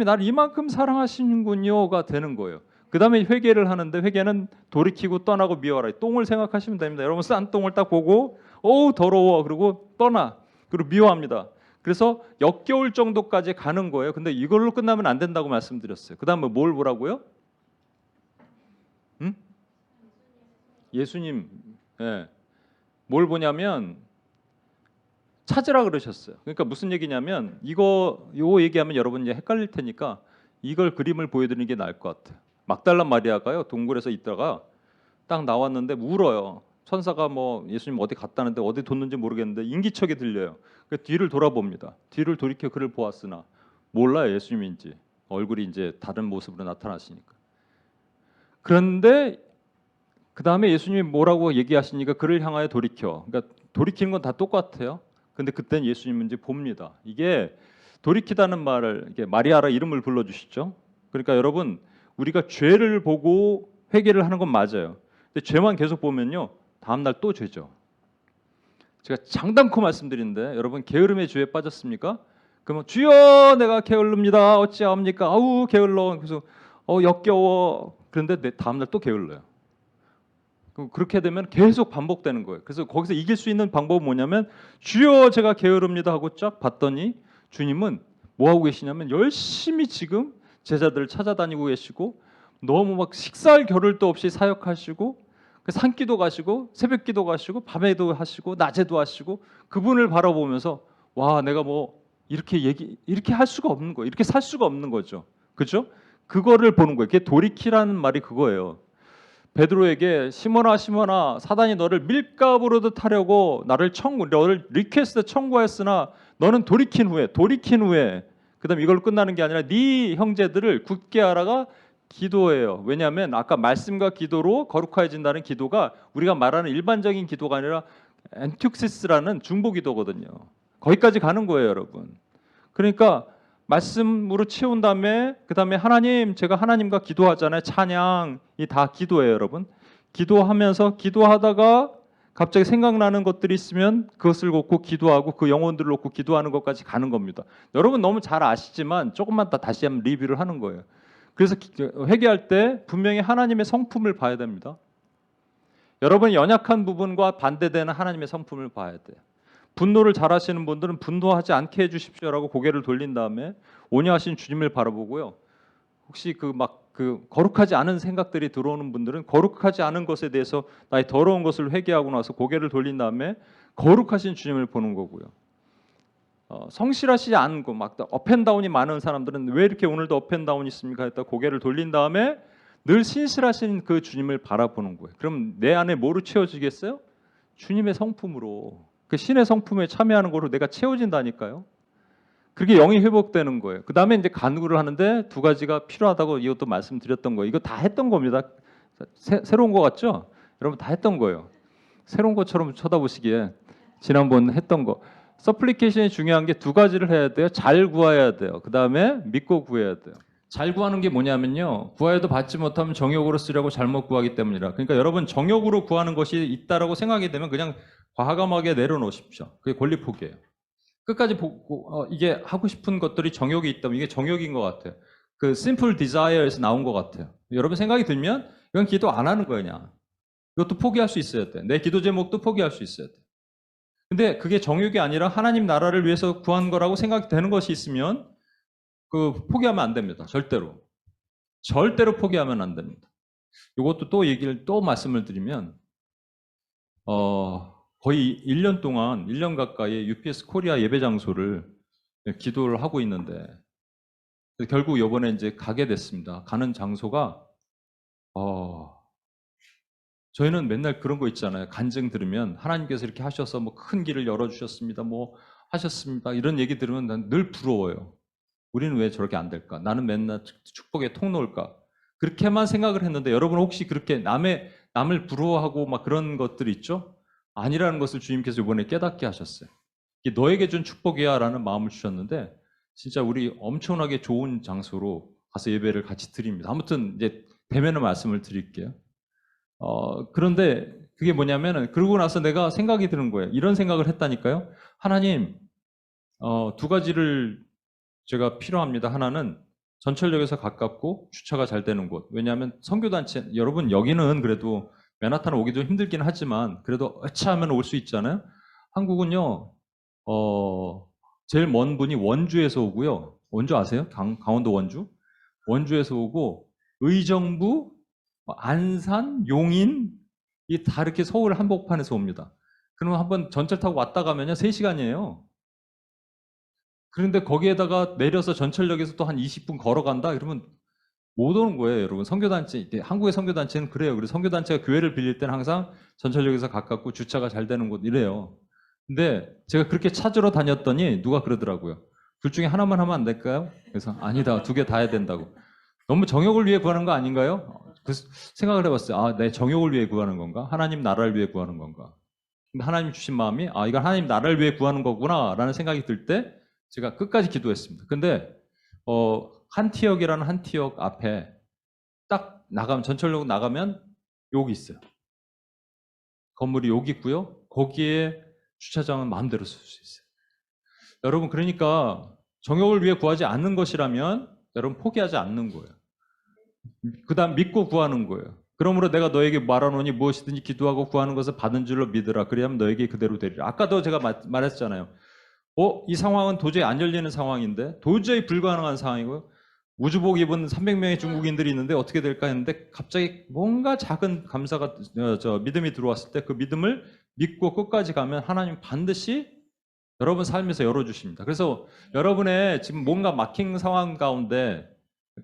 나를 이만큼 사랑하시는군요가 되는 거예요. 그 다음에 회개를 하는데 회개는 돌이키고 떠나고 미워하라. 똥을 생각하시면 됩니다. 여러분 싼 똥을 딱 보고 어우 더러워 그리고 떠나 그리고 미워합니다. 그래서 역겨울 정도까지 가는 거예요. 근데 이걸로 끝나면 안 된다고 말씀드렸어요. 그 다음에 뭘 보라고요? 응? 예수님 예. 뭘 보냐면 찾으라 그러셨어요. 그러니까 무슨 얘기냐면 요 얘기하면 여러분 이제 헷갈릴 테니까 이걸 그림을 보여드리는 게 나을 것 같아요. 막달라 마리아가요 동굴에서 있다가 딱 나왔는데 울어요. 천사가 뭐 예수님 어디 갔다는데 어디 뒀는지 모르겠는데 인기척이 들려요. 그 뒤를 돌아봅니다. 뒤를 돌이켜 그를 보았으나 몰라요 예수님인지. 얼굴이 이제 다른 모습으로 나타나시니까. 그런데 그 다음에 예수님이 뭐라고 얘기하시니까 그를 향하여 돌이켜. 그러니까 돌이키는 건 다 똑같아요. 근데 그때는 예수님은 이제 봅니다. 이게 돌이키다는 말을 이게 마리아라 이름을 불러주시죠. 그러니까 여러분 우리가 죄를 보고 회개를 하는 건 맞아요. 근데 죄만 계속 보면요 다음 날 또 죄죠. 제가 장담코 말씀드리는데 여러분 게으름의 죄에 빠졌습니까? 그러면 주여 내가 게을릅니다. 어찌하옵니까? 아우 게을러. 그래서 역겨워. 그런데 다음 날 또 게을러요. 그렇게 되면 계속 반복되는 거예요. 그래서 거기서 이길 수 있는 방법은 뭐냐면 주여 제가 게으릅니다 하고 쫙 봤더니 주님은 뭐 하고 계시냐면 열심히 지금 제자들을 찾아다니고 계시고 너무 막 식사할 겨를도 없이 사역하시고 산기도 가시고 새벽기도 가시고 밤에도 하시고 낮에도 하시고 그분을 바라보면서 와 내가 뭐 이렇게 할 수가 없는 거예요. 이렇게 살 수가 없는 거죠. 그죠? 그거를 보는 거예요. 그게 돌이키라는 말이 그거예요. 베드로에게 시몬아 사단이 너를 밀가부르듯 하려고 너를 리퀘스트 청구했으나 너는 돌이킨 후에 그다음 이걸로 끝나는 게 아니라 네 형제들을 굳게 하라가 기도예요. 왜냐하면 아까 말씀과 기도로 거룩해진다는 기도가 우리가 말하는 일반적인 기도가 아니라 엔툭시스라는 중보 기도거든요. 거기까지 가는 거예요, 여러분. 그러니까 말씀으로 채운 다음에 그다음에 하나님 제가 하나님과 기도하잖아요. 찬양이 다 기도예요, 여러분. 기도하다가 갑자기 생각나는 것들이 있으면 그것을 놓고 기도하고 그 영혼들을 놓고 기도하는 것까지 가는 겁니다. 여러분 너무 잘 아시지만 조금만 더 다시 한번 리뷰를 하는 거예요. 그래서 회개할 때 분명히 하나님의 성품을 봐야 됩니다. 여러분이 연약한 부분과 반대되는 하나님의 성품을 봐야 돼요. 분노를 잘하시는 분들은 분노하지 않게 해주십시오라고 고개를 돌린 다음에 온유하신 주님을 바라보고요. 혹시 그 거룩하지 않은 생각들이 들어오는 분들은 거룩하지 않은 것에 대해서 나의 더러운 것을 회개하고 나서 고개를 돌린 다음에 거룩하신 주님을 보는 거고요. 성실하시지 않은 막 업앤다운이 많은 사람들은 왜 이렇게 오늘도 업앤다운이 있습니까? 했다 고개를 돌린 다음에 늘 신실하신 그 주님을 바라보는 거예요. 그럼 내 안에 뭐로 채워지겠어요? 주님의 성품으로. 그 신의 성품에 참여하는 거로 내가 채워진다니까요. 그게 영이 회복되는 거예요. 그 다음에 이제 간구를 하는데 두 가지가 필요하다고 이것도 말씀드렸던 거예요. 이거 다 했던 겁니다. 새로운 거 같죠? 여러분 다 했던 거예요. 새로운 것처럼 쳐다보시기에 지난번 했던 거. 서플리케이션이 중요한 게 두 가지를 해야 돼요. 잘 구해야 돼요. 그 다음에 믿고 구해야 돼요. 잘 구하는 게 뭐냐면요. 구하여도 받지 못하면 정욕으로 쓰려고 잘못 구하기 때문이라. 그러니까 여러분 정욕으로 구하는 것이 있다라고 생각이 되면 그냥 과감하게 내려놓으십시오. 그게 권리 포기예요. 끝까지 보고 이게 하고 싶은 것들이 정욕이 있다면 이게 정욕인 것 같아요. 그 simple desire에서 나온 것 같아요. 여러분 생각이 들면 이건 기도 안 하는 거예요. 그냥. 이것도 포기할 수 있어야 돼. 내 기도 제목도 포기할 수 있어야 돼. 근데 그게 정욕이 아니라 하나님 나라를 위해서 구한 거라고 생각이 되는 것이 있으면 그 포기하면 안 됩니다. 절대로. 절대로 포기하면 안 됩니다. 이것도 또 말씀을 드리면 거의 1년 동안 1년 가까이 UPS 코리아 예배 장소를 기도를 하고 있는데 결국 이번에 이제 가게 됐습니다. 가는 장소가 저희는 맨날 그런 거 있잖아요. 간증 들으면 하나님께서 이렇게 하셔서 뭐 큰 길을 열어 주셨습니다. 뭐 하셨습니다. 이런 얘기 들으면 난 늘 부러워요. 우리는 왜 저렇게 안 될까? 나는 맨날 축복의 통로일까? 그렇게만 생각을 했는데 여러분 혹시 그렇게 남을 부러워하고 막 그런 것들 있죠? 아니라는 것을 주님께서 이번에 깨닫게 하셨어요. 이게 너에게 준 축복이야라는 마음을 주셨는데 진짜 우리 엄청나게 좋은 장소로 가서 예배를 같이 드립니다. 아무튼 이제 대면의 말씀을 드릴게요. 그런데 그게 뭐냐면은 그러고 나서 내가 생각이 드는 거예요. 이런 생각을 했다니까요. 하나님, 두 가지를 제가 필요합니다. 하나는 전철역에서 가깝고 주차가 잘 되는 곳. 왜냐하면 선교단체, 여러분 여기는 그래도 맨하탄 오기 좀 힘들긴 하지만 그래도 어차하면 올 수 있잖아요. 한국은요, 제일 먼 분이 원주에서 오고요. 원주 아세요? 강원도 원주? 원주에서 오고 의정부, 안산, 용인 이 다 이렇게 서울 한복판에서 옵니다. 그러면 한번 전철 타고 왔다 가면요 3시간이에요. 그런데 거기에다가 내려서 전철역에서 또 한 20분 걸어간다? 이러면 못 오는 거예요, 여러분. 선교단체, 한국의 선교단체는 그래요. 그래서 선교단체가 교회를 빌릴 때는 항상 전철역에서 가깝고 주차가 잘 되는 곳 이래요. 근데 제가 그렇게 찾으러 다녔더니 누가 그러더라고요. 둘 중에 하나만 하면 안 될까요? 그래서 아니다, 두 개 다 해야 된다고. 너무 정욕을 위해 구하는 거 아닌가요? 그 생각을 해봤어요. 아, 내 정욕을 위해 구하는 건가? 하나님 나라를 위해 구하는 건가? 근데 하나님 주신 마음이 아, 이건 하나님 나라를 위해 구하는 거구나라는 생각이 들 때 제가 끝까지 기도했습니다. 근데 한티역이라는 한티역 앞에 딱 나가면 전철역 나가면 욕이 있어요. 건물이 욕이 있고요. 거기에 주차장은 마음대로 쓸 수 있어요. 여러분 그러니까 정욕을 위해 구하지 않는 것이라면 여러분 포기하지 않는 거예요. 그다음 믿고 구하는 거예요. 그러므로 내가 너에게 말하노니 무엇이든지 기도하고 구하는 것을 받은 줄로 믿으라. 그리하면 너에게 그대로 되리라. 아까도 제가 말했잖아요. 이 상황은 도저히 안 열리는 상황인데 도저히 불가능한 상황이고요. 우주복 입은 300명의 중국인들이 있는데 어떻게 될까 했는데 갑자기 뭔가 작은 감사가 믿음이 들어왔을 때 그 믿음을 믿고 끝까지 가면 하나님 반드시 여러분 삶에서 열어주십니다. 그래서 여러분의 지금 뭔가 막힌 상황 가운데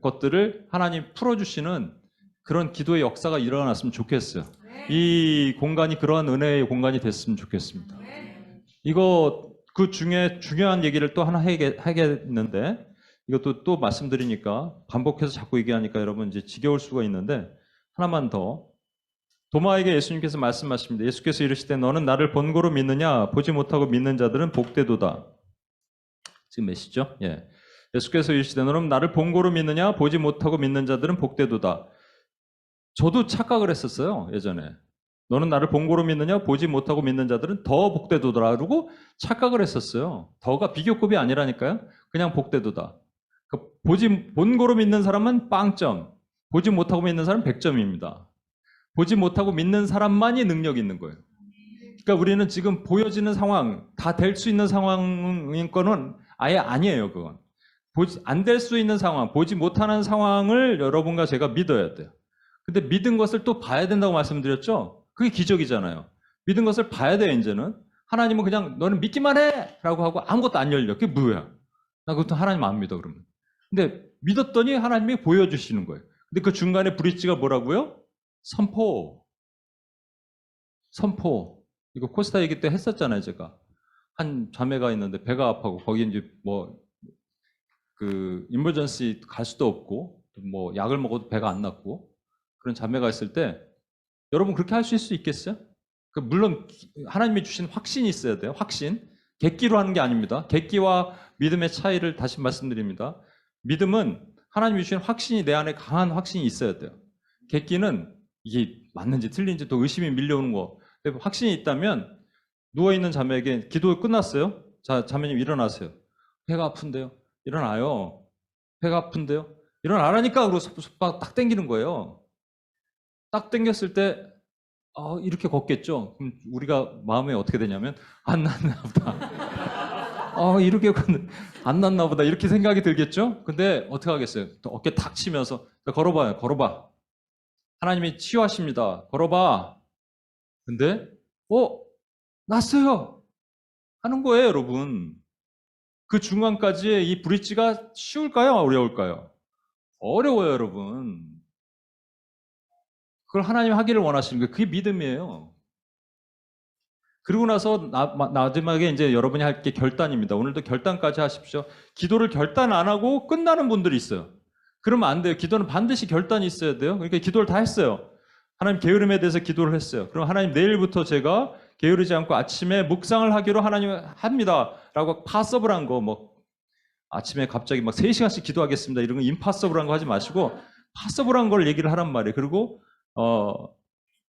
것들을 하나님 풀어주시는 그런 기도의 역사가 일어났으면 좋겠어요. 이 공간이 그러한 은혜의 공간이 됐으면 좋겠습니다. 이거 그 중에 중요한 얘기를 또 하나 하겠는데 이것도 또 말씀드리니까 반복해서 자꾸 얘기하니까 여러분 이제 지겨울 수가 있는데 하나만 더 도마에게 예수님께서 말씀하십니다. 예수께서 이르시되 너는 나를 본고로 믿느냐 보지 못하고 믿는 자들은 복되도다. 지금 몇 시죠? 예. 예수께서 이르시되 너는 나를 본고로 믿느냐 보지 못하고 믿는 자들은 복되도다. 저도 착각을 했었어요. 예전에. 너는 나를 본고로 믿느냐 보지 못하고 믿는 자들은 더 복되도다. 그러고 착각을 했었어요. 더가 비교급이 아니라니까요. 그냥 복되도다. 본고로 믿는 사람은 빵점, 보지 못하고 믿는 사람은 100점입니다. 보지 못하고 믿는 사람만이 능력이 있는 거예요. 그러니까 우리는 지금 보여지는 상황, 다 될 수 있는 상황인 거는 아예 아니에요, 그건. 안 될 수 있는 상황, 보지 못하는 상황을 여러분과 제가 믿어야 돼요. 근데 믿은 것을 또 봐야 된다고 말씀드렸죠? 그게 기적이잖아요. 믿은 것을 봐야 돼요, 이제는. 하나님은 그냥 너는 믿기만 해! 라고 하고 아무것도 안 열려. 그게 뭐야? 나 그것도 하나님 안 믿어, 그러면. 근데 믿었더니 하나님이 보여주시는 거예요. 근데 그 중간에 브릿지가 뭐라고요? 선포. 선포. 이거 코스타 얘기 때 했었잖아요, 제가. 한 자매가 있는데 배가 아파고 거기 이제 인머전시 갈 수도 없고 약을 먹어도 배가 안 낫고 그런 자매가 있을 때 여러분 그렇게 하실 수 있겠어요? 물론 하나님이 주신 확신이 있어야 돼요. 확신. 객기로 하는 게 아닙니다. 객기와 믿음의 차이를 다시 말씀드립니다. 믿음은 하나님이 주신 확신이 내 안에 강한 확신이 있어야 돼요. 객기는 이게 맞는지 틀린지 또 의심이 밀려오는 거. 확신이 있다면 누워있는 자매에게 기도 끝났어요. 자, 자매님 일어나세요. 배가 아픈데요. 일어나요. 배가 아픈데요. 일어나라니까 그러고 손바닥 딱 당기는 거예요. 딱 당겼을 때 이렇게 걷겠죠. 그럼 우리가 마음에 어떻게 되냐면 안 났나 보다. 이렇게 안 났나 보다 이렇게 생각이 들겠죠. 근데 어떻게 하겠어요? 또 어깨 탁 치면서 걸어봐요. 걸어봐. 하나님이 치유하십니다. 걸어봐. 근데 났어요. 하는 거예요, 여러분. 그 중간까지 이 브릿지가 쉬울까요? 어려울까요? 어려워요, 여러분. 그걸 하나님 하기를 원하시는 게 그게 믿음이에요. 그러고 나서 마지막에 이제 여러분이 할 게 결단입니다. 오늘도 결단까지 하십시오. 기도를 결단 안 하고 끝나는 분들이 있어요. 그러면 안 돼요. 기도는 반드시 결단이 있어야 돼요. 그러니까 기도를 다 했어요. 하나님 게으름에 대해서 기도를 했어요. 그럼 하나님 내일부터 제가 게으르지 않고 아침에 묵상을 하기로 하나님 합니다. 라고 파서블한 거 뭐 아침에 갑자기 막 3시간씩 기도하겠습니다. 이런 거 임파서블한 거 하지 마시고 파서블한 걸 얘기를 하란 말이에요. 그리고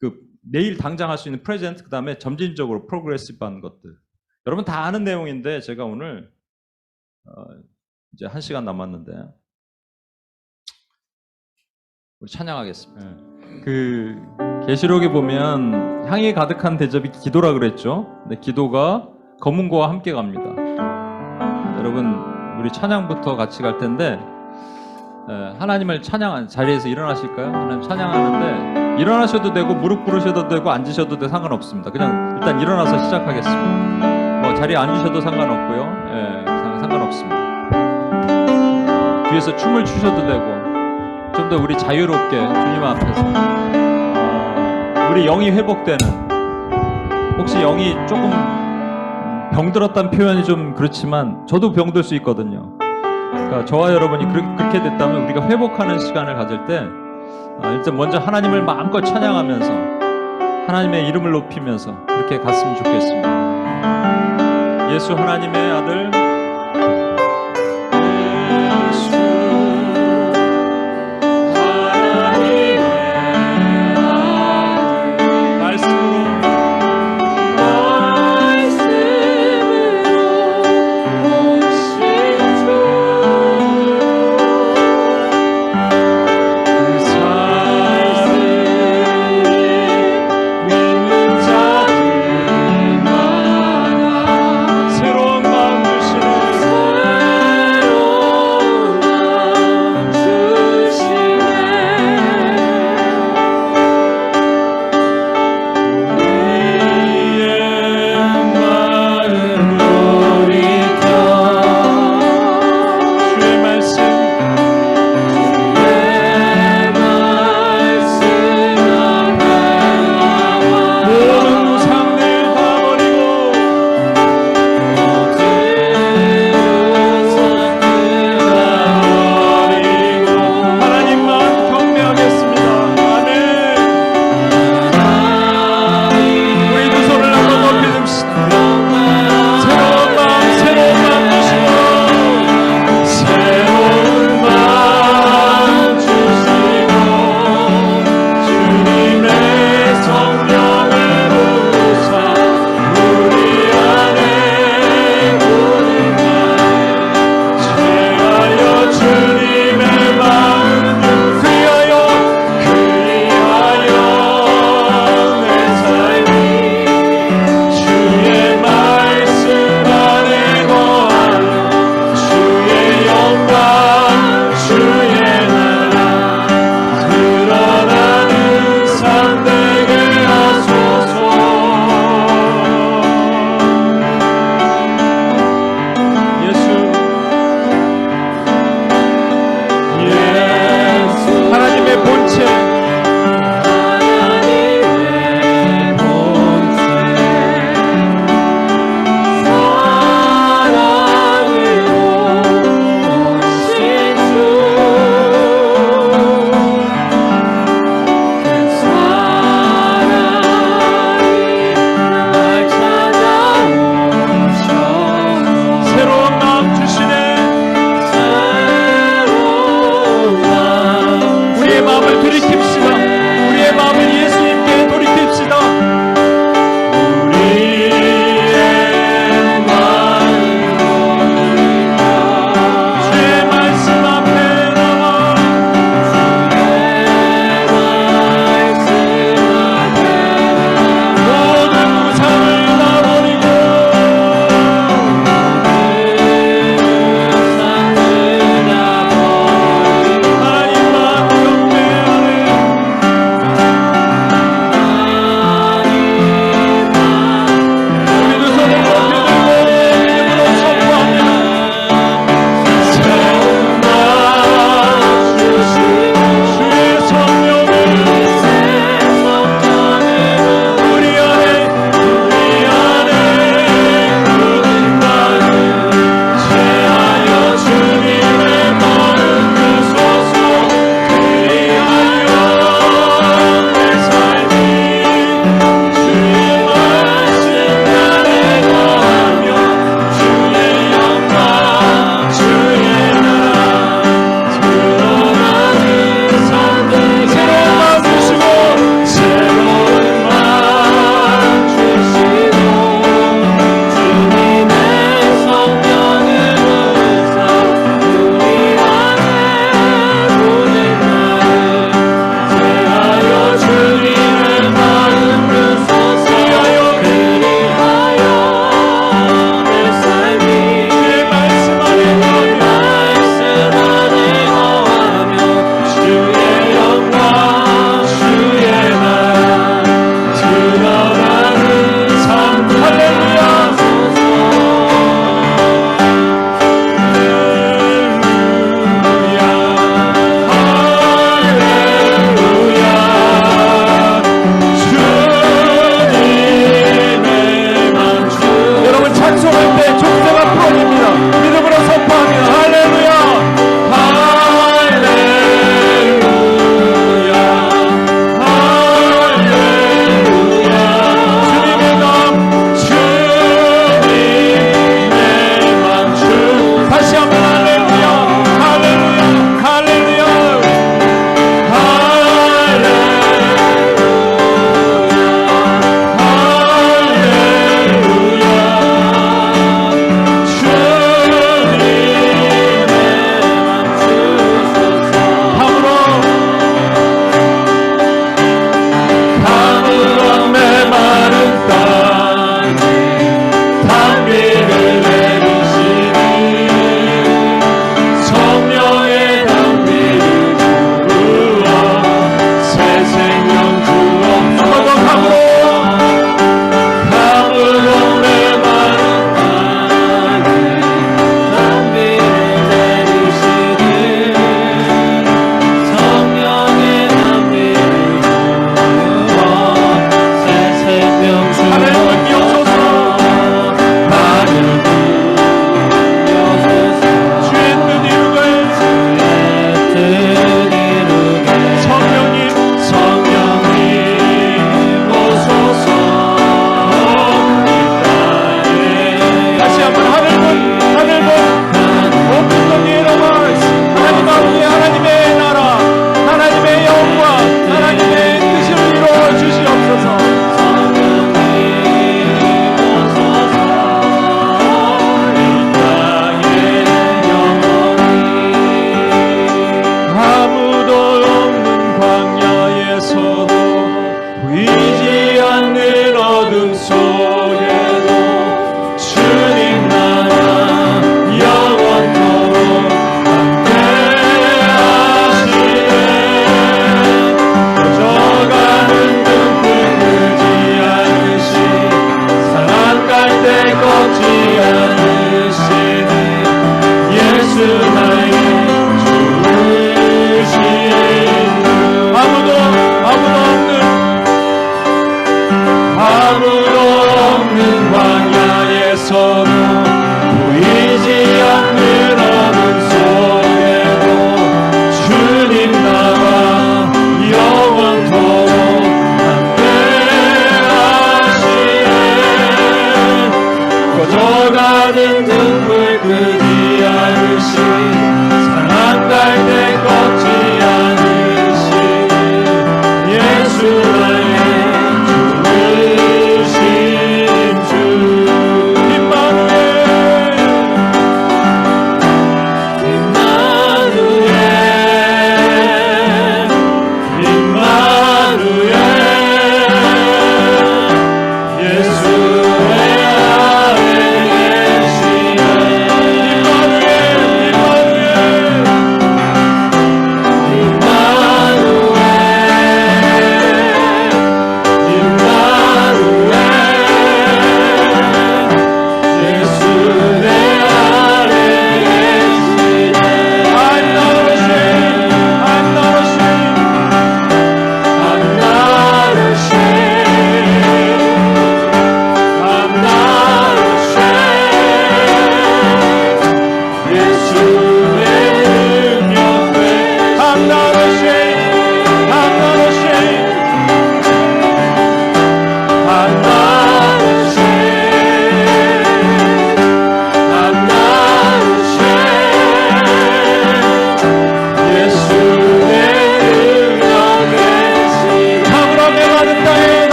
그 내일 당장 할 수 있는 프레젠트 그다음에 점진적으로 프로그레시브한 것들. 여러분 다 아는 내용인데 제가 오늘 이제 1시간 남았는데 우리 찬양하겠습니다. 그 계시록에 보면 향이 가득한 대접이 기도라 그랬죠. 근데 기도가 검은고와 함께 갑니다. 여러분 우리 찬양부터 같이 갈 텐데 하나님을 찬양한 자리에서 일어나실까요? 하나님 찬양하는데 일어나셔도 되고 무릎 꿇으셔도 되고 앉으셔도 되고 상관없습니다. 그냥 일단 일어나서 시작하겠습니다. 뭐 자리에 앉으셔도 상관없고요. 상관없습니다. 뒤에서 춤을 추셔도 되고 좀 더 우리 자유롭게 주님 앞에서 우리 영이 회복되는, 혹시 영이 조금 병들었다는 표현이 좀 그렇지만 저도 병들 수 있거든요. 그러니까 저와 여러분이 그렇게 됐다면 우리가 회복하는 시간을 가질 때 일단 먼저 하나님을 마음껏 찬양하면서 하나님의 이름을 높이면서 그렇게 갔으면 좋겠습니다. 예수 하나님의 아들, 새로운 마음 주시고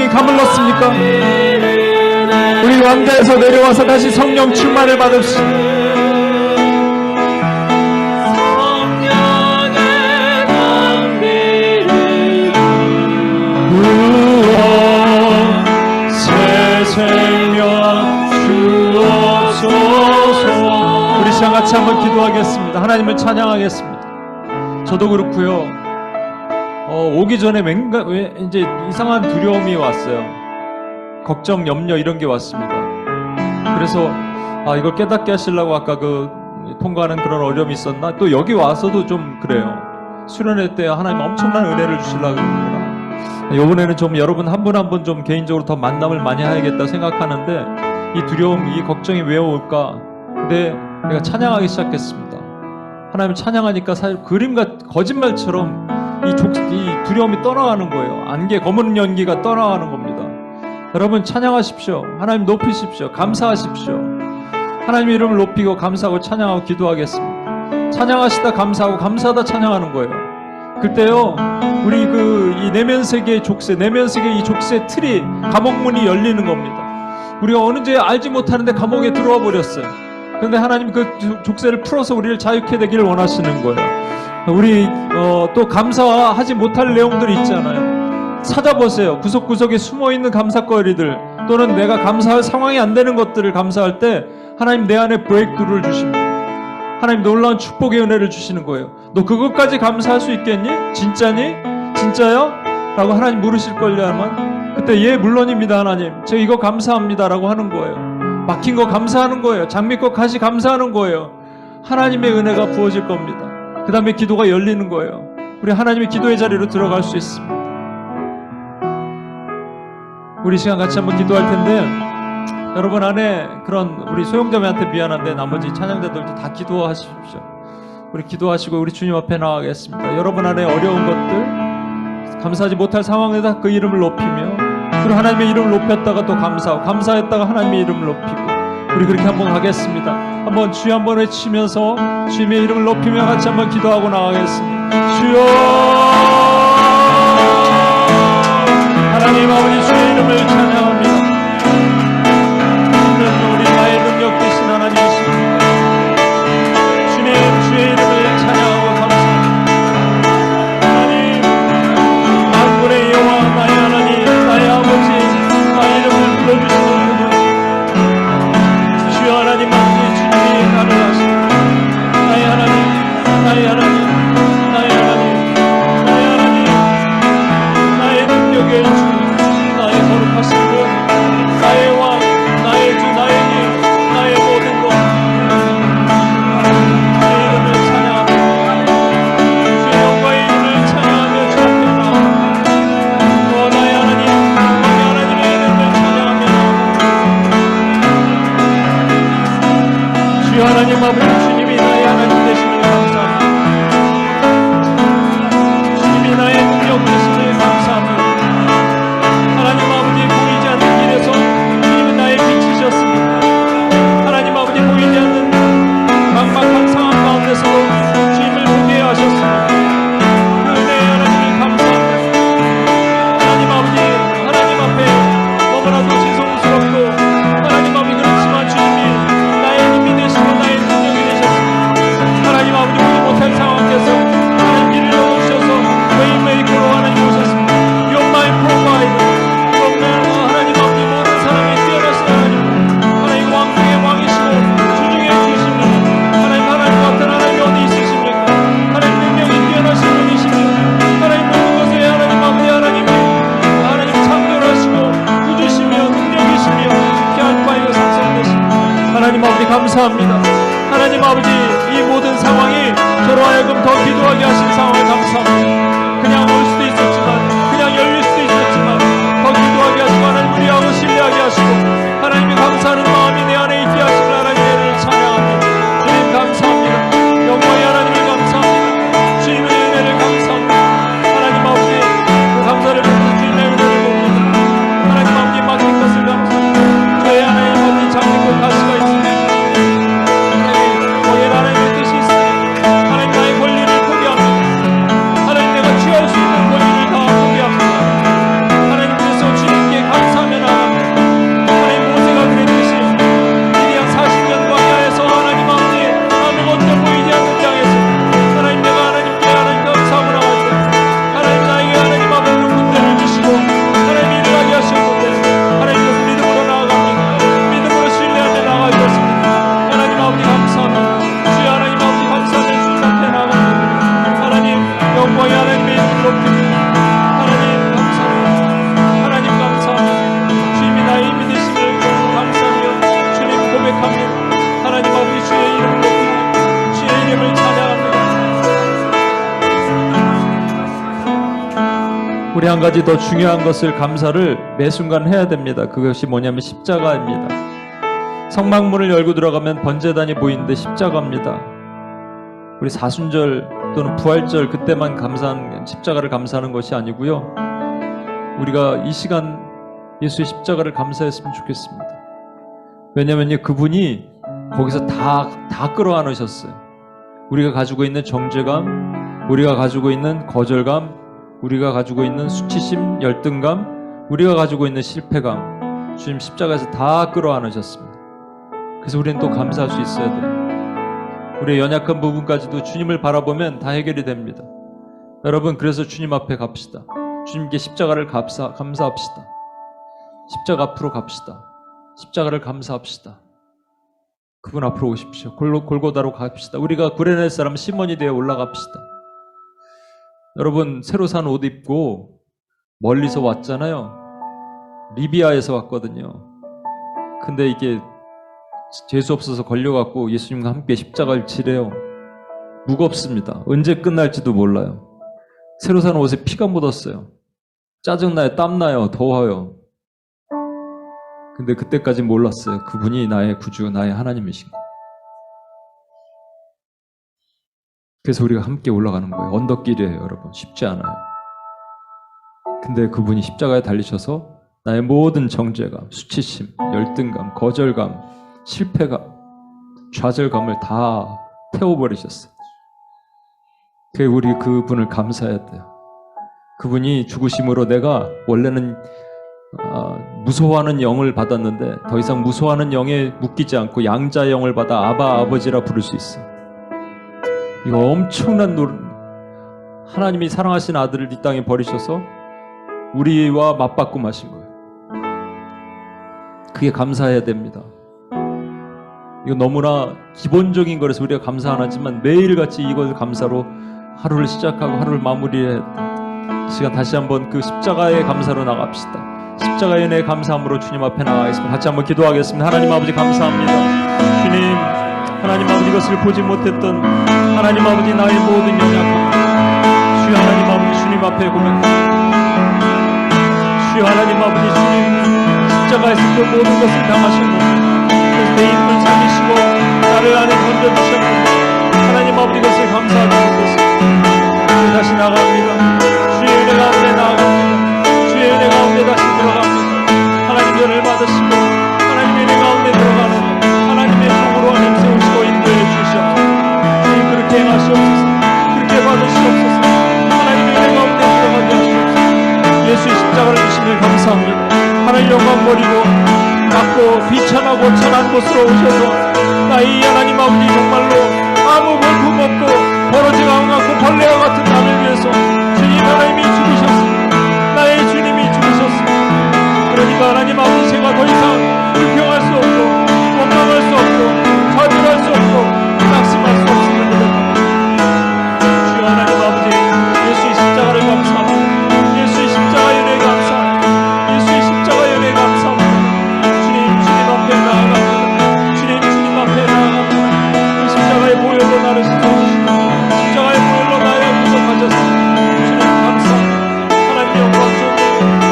가물렀습니까? 우리 왕좌에서 내려와서 다시 성령 충만을 받읍시다. 우리 시간 같이 한번 기도하겠습니다. 하나님을 찬양하겠습니다. 저도 그렇고요. 오기 전에 이제 이상한 두려움이 왔어요. 걱정, 염려 이런 게 왔습니다. 그래서 이걸 깨닫게 하시려고 아까 통과하는 그런 어려움이 있었나? 또 여기 와서도 좀 그래요. 수련회 때 하나님 엄청난 은혜를 주시려고 그러구나. 이번에는 좀 여러분 한 분 한 분 좀 개인적으로 더 만남을 많이 해야겠다 생각하는데 이 두려움, 이 걱정이 왜 올까? 근데 내가 찬양하기 시작했습니다. 하나님 찬양하니까 사실 거짓말처럼 이 두려움이 떠나가는 거예요. 안개, 검은 연기가 떠나가는 겁니다. 여러분 찬양하십시오. 하나님 높이십시오. 감사하십시오. 하나님 이름을 높이고 감사하고 찬양하고 기도하겠습니다. 찬양하시다 감사하고 감사하다 찬양하는 거예요. 그때요 우리 이 내면세계의 족쇄, 내면세계의 이 족쇄 틀이, 감옥문이 열리는 겁니다. 우리가 어느새 알지 못하는데 감옥에 들어와 버렸어요. 그런데 하나님 그 족쇄를 풀어서 우리를 자유케 되기를 원하시는 거예요. 우리 또 감사하지 못할 내용들이 있잖아요. 찾아보세요. 구석구석에 숨어있는 감사거리들, 또는 내가 감사할 상황이 안 되는 것들을 감사할 때 하나님 내 안에 브레이크를 주십니다. 하나님 놀라운 축복의 은혜를 주시는 거예요. 너 그것까지 감사할 수 있겠니? 진짜니? 진짜요? 라고 하나님 물으실걸요. 아마 그때 예 물론입니다 하나님, 제가 이거 감사합니다 라고 하는 거예요. 막힌 거 감사하는 거예요. 장미꽃 가시 감사하는 거예요. 하나님의 은혜가 부어질 겁니다. 그 다음에 기도가 열리는 거예요. 우리 하나님의 기도의 자리로 들어갈 수 있습니다. 우리 시간 같이 한번 기도할 텐데 여러분 안에 그런 우리 소영자매한테 미안한데 나머지 찬양자들도 다 기도하십시오. 우리 기도하시고 우리 주님 앞에 나가겠습니다. 여러분 안에 어려운 것들 감사하지 못할 상황에다 그 이름을 높이며 그리고 하나님의 이름을 높였다가 또 감사하고 감사했다가 하나님의 이름을 높이고 우리 그렇게 한번 가겠습니다. 한번 주여 한번 외치면서 주님의 이름을 높이며 같이 한번 기도하고 나가겠습니다. 주여 하나님 아버지 주의 이름을 찬양합니다. 우리 나의 능력 되신 하나님이십니다. 주님 주의 이름을 찬양하고 감사합니다. 하나님 만군의 여호와 나의 하나님 나의 아버지 나의 이름을 불러주시는 그분 주여 하나님 아버지 주님이 가능하십니다. 나의 하나님 나의 하나님 나의 하나님 나의 하나님 나의 능력의 주 나의 거룩하신 분 나의 왕 나의 주 나의 길 나의 모든 것 주의 이름을 찬양합니다. 주의 영광의 이름을 찬양하며 주 앞에 나아갑니다. 나의 하나님 우리 하나님의 이름을 찬양하며 나아갑니다. 주여 하나님 아버지 주님이 나의 하나님 되심을 감사합니다. 주님이 나의 능력 되심을 감사합니다. 하나님 아버지 보이지 않는 길에서 주님은 나의 빛이셨습니다. 하나님 아버지 보이지 않는 막막한 상황 가운데서도 주님을 보게 하셨습니다. 그 은혜에 하나님이 감사합니다. 하나님 아버지 하나님 앞에 너무나도 죄송스럽고 하나님 아버지 그렇지만 주님이 나의 힘이 되시고 나의 능력이 되셨습니다. 하나님 아버지 보지 못할 상황에서 하나님 길을 열어주셔서 웨이메이커로 하나님 오셨습니다. You're my provider. 하나님 아버지 모든 사람이 뛰어나신 하나님 하나님 왕중의 왕이시고 주중의 주시며 하나님 같은 하나님이 어디 있으십니까? 하나님 능력이 뛰어나신 분이시며 하나님 모든 것에 하나님 아버지 하나님 창조하시고 구주시며 능력이시며 이렇게 알파이고 상상되시며 하나님 아버지 감사합니다. 하나님 아버지 이 모든 상황이 저로 하여금 더 기도하게 하신 상황을 감사합니다. 그냥 올 수도 있었지만 그냥 열릴 수도 있었지만 더 기도하게 하시고 하나님 우리하고 신뢰하게 하시고 하나님이 감사하는 마음이 내 안에 있게 하시는 하나님의 은혜를 찬양합니다. 주님 감사합니다. 영광의 하나님을 감사합니다. 주님의 은혜를 감사합니다. 하나님 아버지 그 감사를 받는 주님의 은혜를 봅니다. 하나님 아버지 맡긴 것을 감사합니다. 저의 하나님 아버지 잠기고 가시가 있습니다. 거기에 하나님의 뜻이 있습니다. 하나님 나의 권리를 포기합니다. 하나님 내가 취할 수 있는 권리를 다 포기합니다. 하나님께서 주님께 감사하며 나갑니다. 하나님 모세가 그랬듯이 미디안 40년 광야에서 하나님 아버지 아무것도 보이지 않는 땅에서 하나님 내가 하나님께 하나님 감사하고 나갈 때 하나님 나에게 하나님 아버지 문제를 주시고 하나님 일을 하게 하셨는데 하나님께서 믿음으로 나아갑니다. 믿음으로 신뢰하며 나아가셨습니다. 하나님 아버지 감사합니다. 주여 하나님 아버지 감사하며 주님 앞에 나갑니다. 하나님 영광의 하나님의 이름을 높입니다. 하나님 감사합니다. 하나님 감사합니다. 주님이 나의 힘이 되심을 감사하며 주님 고백합니다. 하나님 아버지 주의 이름을 높이고 주의 이름을 찬양합니다. 우리 한 가지 더 중요한 것을 감사를 매 순간 해야 됩니다. 그것이 뭐냐면 십자가입니다. 성막문을 열고 들어가면 번제단이 보이는데 십자가입니다. 우리 사순절 또는 부활절 그때만 감사하는 십자가를 감사하는 것이 아니고요. 우리가 이 시간 예수의 십자가를 감사했으면 좋겠습니다. 왜냐면요 그분이 거기서 다 끌어안으셨어요. 우리가 가지고 있는 정죄감, 우리가 가지고 있는 거절감, 우리가 가지고 있는 수치심, 열등감, 우리가 가지고 있는 실패감, 주님 십자가에서 다 끌어안으셨습니다. 그래서 우리는 또 감사할 수 있어야 돼요. 우리의 연약한 부분까지도 주님을 바라보면 다 해결이 됩니다. 여러분 그래서 주님 앞에 갑시다. 주님께 십자가를 감사합시다. 십자가 앞으로 갑시다. 십자가를 감사합시다. 그분 앞으로 오십시오. 골고다로 갑시다. 우리가 구레네 사람 시몬이 되어 올라갑시다. 여러분 새로 산 옷 입고 멀리서 왔잖아요. 리비아에서 왔거든요. 근데 이게 재수 없어서 걸려갖고 예수님과 함께 십자가를 지래요. 무겁습니다. 언제 끝날지도 몰라요. 새로 산 옷에 피가 묻었어요. 짜증나요. 땀나요. 더워요. 근데 그때까지 몰랐어요. 그분이 나의 구주, 나의 하나님이신 거. 그래서 우리가 함께 올라가는 거예요. 언덕길이에요, 여러분. 쉽지 않아요. 근데 그분이 십자가에 달리셔서 나의 모든 정죄감, 수치심, 열등감, 거절감, 실패감, 좌절감을 다 태워버리셨어요. 그래서 우리 그분을 감사해야 돼요. 그분이 죽으심으로 내가 원래는 무서워하는 영을 받았는데 더 이상 무서워하는 영에 묶이지 않고 양자의 영을 받아 아바 아버지라 부를 수 있어요. 이거 엄청난 하나님이 사랑하신 아들을 이 땅에 버리셔서 우리와 맞바꿈 하신 거예요. 그게 감사해야 됩니다. 이거 너무나 기본적인 거라서 우리가 감사 안 하지만 매일같이 이걸 감사로 하루를 시작하고 하루를 마무리해야 돼. 시간 다시 한번 그 십자가의 감사로 나갑시다. 십자가의 은혜의 감사함으로 주님 앞에 나가겠습니다. 같이 한번 기도하겠습니다. 하나님 아버지 감사합니다. 주님, 하나님 아버지 이것을 보지 못했던 하나님 아버지 나의 모든 연약함, 주여 하나님 아버지 주님 앞에 고백합니다. 주여 하나님 아버지 주님 십자가에서 그 모든 것을 당하셨고 내 힘을 살리시고 나를 안에 던져주셨는데 하나님 아버지 이것을 감사하지 못했습니다. 다시 나갑니다. 주의 은혜 가운데 나아갑니다. 주의 은혜 가운데 다시 들어갑니다. 하나님 은혜를 받으시고 하나님의 은혜 가운데 들어가는 하나님의 종으로 하나님 세우시고 인도해 주시옵소서. 주님 그렇게 행하시옵소서. 그렇게 받으시옵소서. 하나님의 은혜 가운데 들어가게 하시옵소서. 예수의 십자가를 주심을 감사합니다. 하나님 영광 버리고 낮고 비천하고 천한 곳으로 오셔서 나의 하나님 아버지 정말로 아무 볼품 없고 버러지가 않고 벌레와 같은 나를 위해서 주님 하나님이 죽으셨습니다. 나의 주님이 죽으셨습니다. 그러니까 하나님 아버지 제가 더 이상 불평할 수 없고 원망할 수 없고 좌절할 수 없고 낙심할 수 없음을 고백합니다. 주여 하나님 아버지 예수의 십자가를 감사합니다. 예수의 십자가의 은혜 감사합니다. 예수의 십자가의 은혜 감사합니다. 주님 앞에 나아갑니다. 주님 앞에 나아갑니다. 그 십자가의 보혈로 나를 씻어주시고 십자가의 보혈로 나의 구속 가져서 주님 감사합니다. 하나님 영광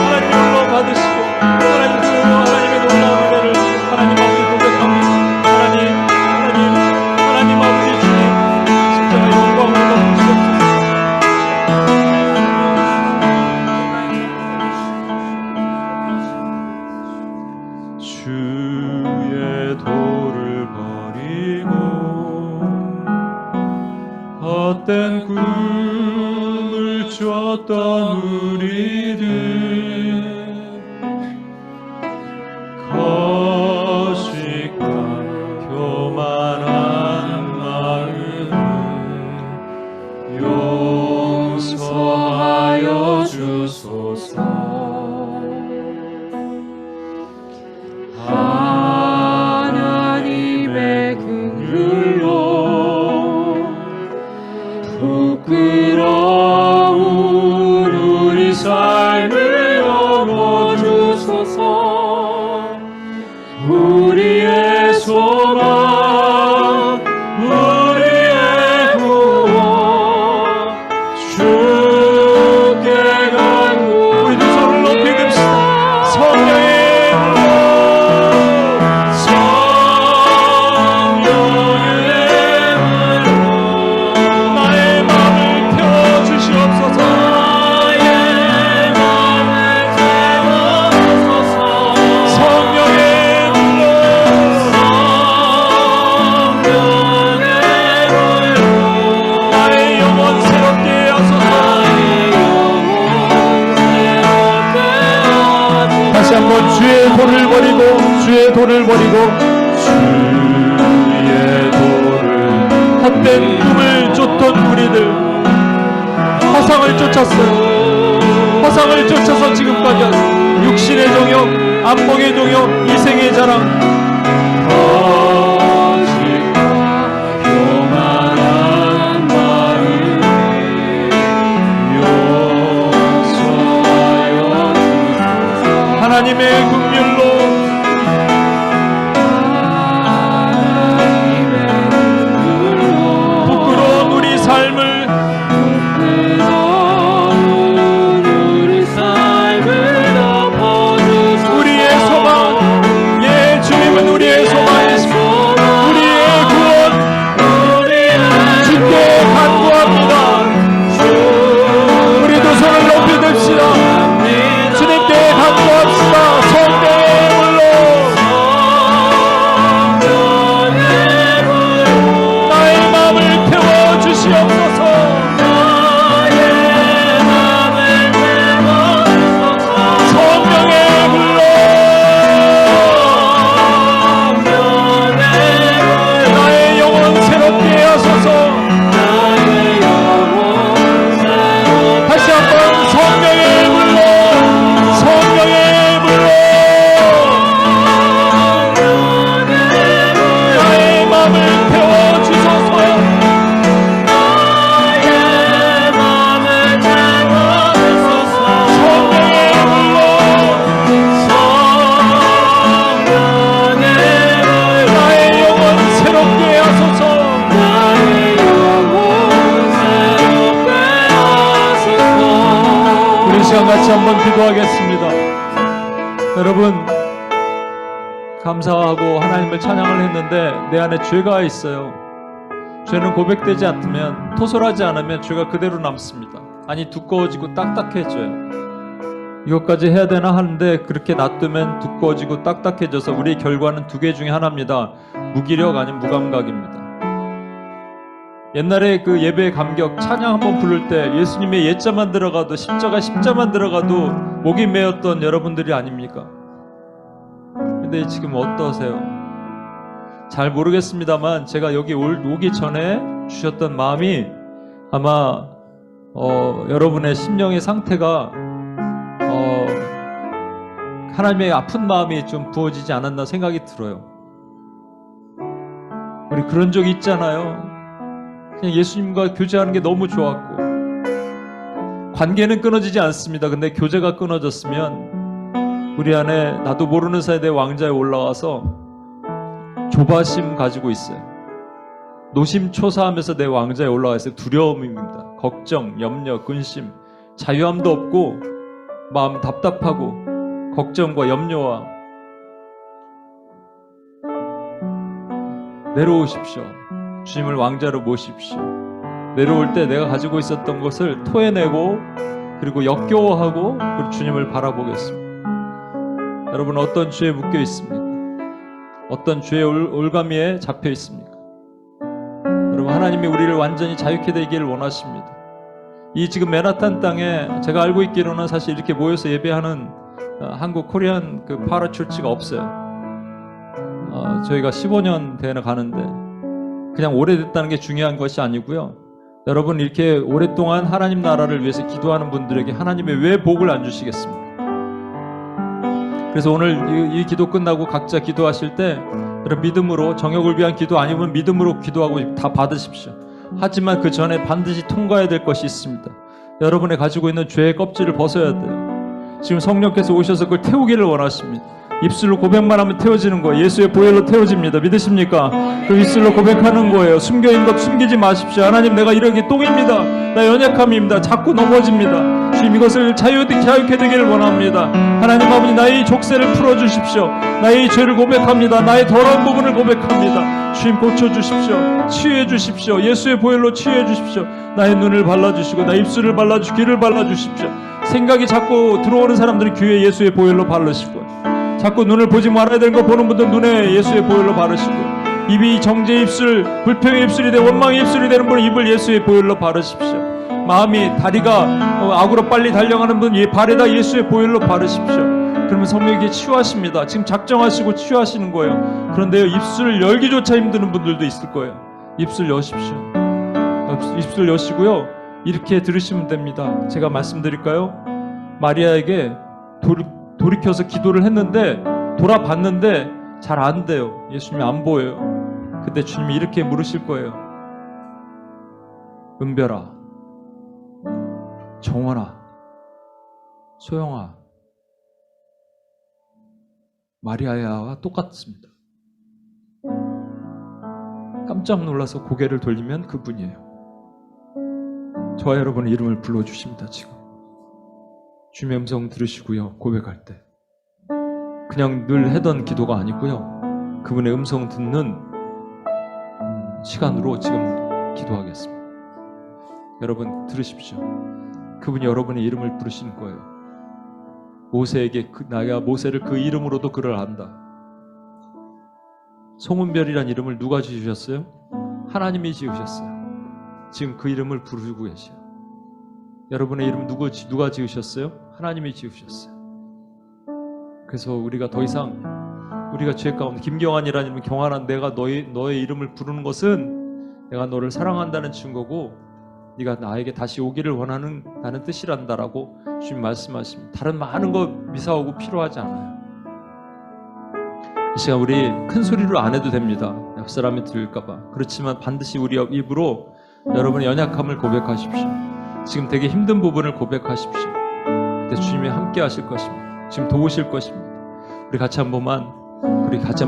하나님 영광 받으시고 하나님 그 하나님의 놀라운 은혜를 하나님 아버지 고백합니다. 하나님 아버지 주님 십자가의 영광으로 넘치옵소서. 주의 도를 버리고 헛된 꿈을 쫓던 우리들 거식한 교만한 마음을 용서하여 주소서. 하나님의 긍휼로 부끄러운 우리 삶을 열어주소서. 우리의 소망 우리의 구원 주께 간구. 우리 두 손을 높이 듭시다. 성령의 주의 도를 버리고 주의 도를 헛된 꿈을 쫓던 우리들 허상을 쫓았어요. 허상을 쫓아서 지금까지 육신의 종욕, 안목의 종욕, 이생의 자랑 교만한 마음 용서하여 하나님의 긍휼로 부끄러운 우리 삶을 덮어주소서. 우리의 소망 기도하겠습니다. 여러분, 감사하고 하나님을 찬양을 했는데 내 안에 죄가 있어요. 죄는 고백되지 않으면, 토설하지 않으면 죄가 그대로 남습니다. 아니, 두꺼워지고 딱딱해져요. 이것까지 해야 되나 하는데 그렇게 놔두면 두꺼워지고 딱딱해져서 우리의 결과는 두 개 중에 하나입니다. 무기력 아니면 무감각입니다. 옛날에 그 예배의 감격, 찬양 한번 부를 때 예수님의 예자만 들어가도, 십자만 들어가도 목이 메었던 여러분들이 아닙니까? 근데 지금 어떠세요? 잘 모르겠습니다만 제가 여기 오기 전에 주셨던 마음이 아마 여러분의 심령의 상태가 하나님의 아픈 마음이 좀 부어지지 않았나 생각이 들어요. 우리 그런 적이 있잖아요. 그냥 예수님과 교제하는 게 너무 좋았고, 관계는 끊어지지 않습니다. 근데 교제가 끊어졌으면 우리 안에 나도 모르는 사이에 내 왕자에 올라와서 조바심 가지고 있어요. 노심초사하면서 내 왕자에 올라와 있어요. 두려움입니다. 걱정, 염려, 근심, 자유함도 없고 마음 답답하고 걱정과 염려와 내려오십시오. 주님을 왕자로 모십시오. 내려올 때 내가 가지고 있었던 것을 토해내고 그리고 역겨워하고 그리고 주님을 바라보겠습니다. 여러분, 어떤 죄에 묶여 있습니까? 어떤 죄의 올가미에 잡혀 있습니까? 여러분, 하나님이 우리를 완전히 자유케 되기를 원하십니다. 이 지금 맨하탄 땅에 제가 알고 있기로는 사실 이렇게 모여서 예배하는 한국 코리안 그 파라처치가 없어요. 저희가 15년 되나 가는데 그냥 오래됐다는 게 중요한 것이 아니고요. 여러분, 이렇게 오랫동안 하나님 나라를 위해서 기도하는 분들에게 하나님이 왜 복을 안 주시겠습니까? 그래서 오늘 이 기도 끝나고 각자 기도하실 때 여러분, 믿음으로, 정욕을 위한 기도 아니면 믿음으로 기도하고 다 받으십시오. 하지만 그 전에 반드시 통과해야 될 것이 있습니다. 여러분이 가지고 있는 죄의 껍질을 벗어야 돼요. 지금 성령께서 오셔서 그걸 태우기를 원하십니다. 입술로 고백만 하면 태워지는 거예요. 예수의 보혈로 태워집니다. 믿으십니까? 그 입술로 고백하는 거예요. 숨겨있는 것 숨기지 마십시오. 하나님, 내가 이러기 똥입니다. 나 연약함입니다. 자꾸 넘어집니다. 주님, 이것을 자유케 되기를 원합니다. 하나님 아버지, 나의 족쇄를 풀어주십시오. 나의 죄를 고백합니다. 나의 더러운 부분을 고백합니다. 주님, 고쳐주십시오. 치유해주십시오. 예수의 보혈로 치유해주십시오. 나의 눈을 발라주시고 나의 입술을 발라주시고 귀를 발라주십시오. 생각이 자꾸 들어오는 사람들은 귀에 예수의 보혈로 바르시고, 자꾸 눈을 보지 말아야 되는 거 보는 분들 눈에 예수의 보혈로 바르시고, 입이 정죄의 입술, 불평의 입술이 돼 원망의 입술이 되는 분은 입을 예수의 보혈로 바르십시오. 마음이, 다리가 악으로 빨리 달려가는 분 발에다 예수의 보혈로 바르십시오. 그러면 성령이 치유하십니다. 지금 작정하시고 치유하시는 거예요. 그런데요, 입술을 열기조차 힘드는 분들도 있을 거예요. 입술 여십시오. 입술 여시고요, 이렇게 들으시면 됩니다. 제가 말씀드릴까요? 마리아에게 돌이켜서 기도를 했는데, 돌아봤는데 잘 안 돼요. 예수님이 안 보여요. 근데 주님이 이렇게 물으실 거예요. 은별아, 정원아, 소영아, 마리아야와 똑같습니다. 깜짝 놀라서 고개를 돌리면 그분이에요. 저와 여러분의 이름을 불러주십니다. 지금 주님의 음성 들으시고요, 고백할 때 그냥 늘 하던 기도가 아니고요, 그분의 음성 듣는 시간으로 지금 기도하겠습니다. 여러분 들으십시오. 그분이 여러분의 이름을 부르시는 거예요. 모세에게 나가 모세를 그 이름으로도 그를 안다. 송은별이란 이름을 누가 지으셨어요? 하나님이 지으셨어요. 지금 그 이름을 부르고 계셔요. 여러분의 이름 누가 지으셨어요? 하나님이 지으셨어요. 그래서 우리가 더 이상 우리가 죄 가운데 김경환이라는 이름, 경환한 내가 너의 이름을 부르는 것은 내가 너를 사랑한다는 증거고 네가 나에게 다시 오기를 원하는 나는 뜻이란다라고 주님 말씀하십니다. 다른 많은 거 미사오고 필요하지 않아요. 이 시간 우리 큰 소리로 안 해도 됩니다. 옆 사람이 들을까 봐. 그렇지만 반드시 우리 입으로 여러분의 연약함을 고백하십시오. 지금 되게 힘든 부분을 고백하십시오. 그때 주님이 함께 하실 것입니다. 지금 도우실 것입니다. 우리 같이 한번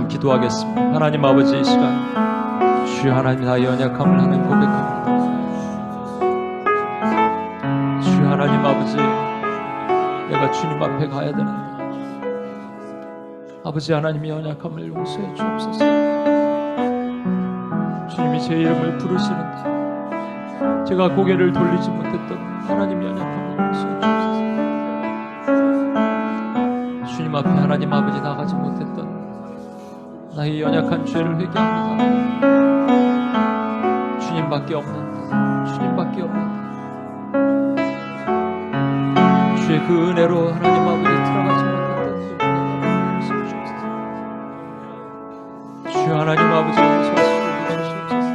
기도하겠습니다. 하나님 아버지, 이 시간 주여 하나님, 나의 연약함을 하나님 고백합니다. 주여 하나님 아버지, 내가 우리가 주님 앞에 가야 되는데 아버지 하나님의 연약함을 용서해 주옵소서. 주님이 제 이름을 부르시는데 제가 고개를 돌리지 못했던 하나님의 연약함을 용서해 주옵소서. 주님 앞에 하나님 아버지 나가지 못했던 나의 연약한 죄를 회개합니다. 주님밖에 없는데, 주님밖에 없는데 주의 그 은혜로 하나님 아버지 들어가지 못했던 은혜를 용서해 주옵소서. 주여 하나님 아버지 용서하시고 주시옵소서.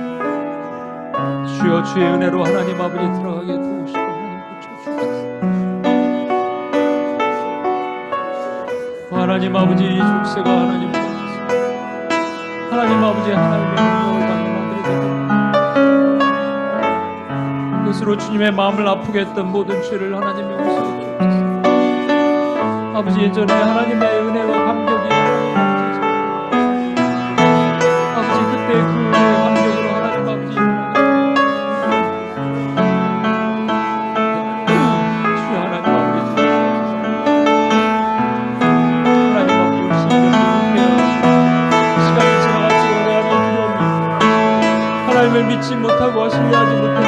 주여 주의 은혜로 하나님 아버지 들어가게 도우시고 하나님 고쳐주옵소서. 하나님 아버지 이 족쇄가 하나님 하나님 아버지 하나님의 능력을 받는 아들이 되도록 그것으로 주님의 마음을 아프게 했던 모든 죄를 하나님 용서해 주옵소서. 아버지 예전에 하나님의 은혜와 감격이 아버지 그때 그 은혜와 감격으로 하나님 아버지 주여 하나님 아버지 하나님 아버지 우리 시간이 지나가지고 하나님을 믿지 못하고 신뢰하지 못했던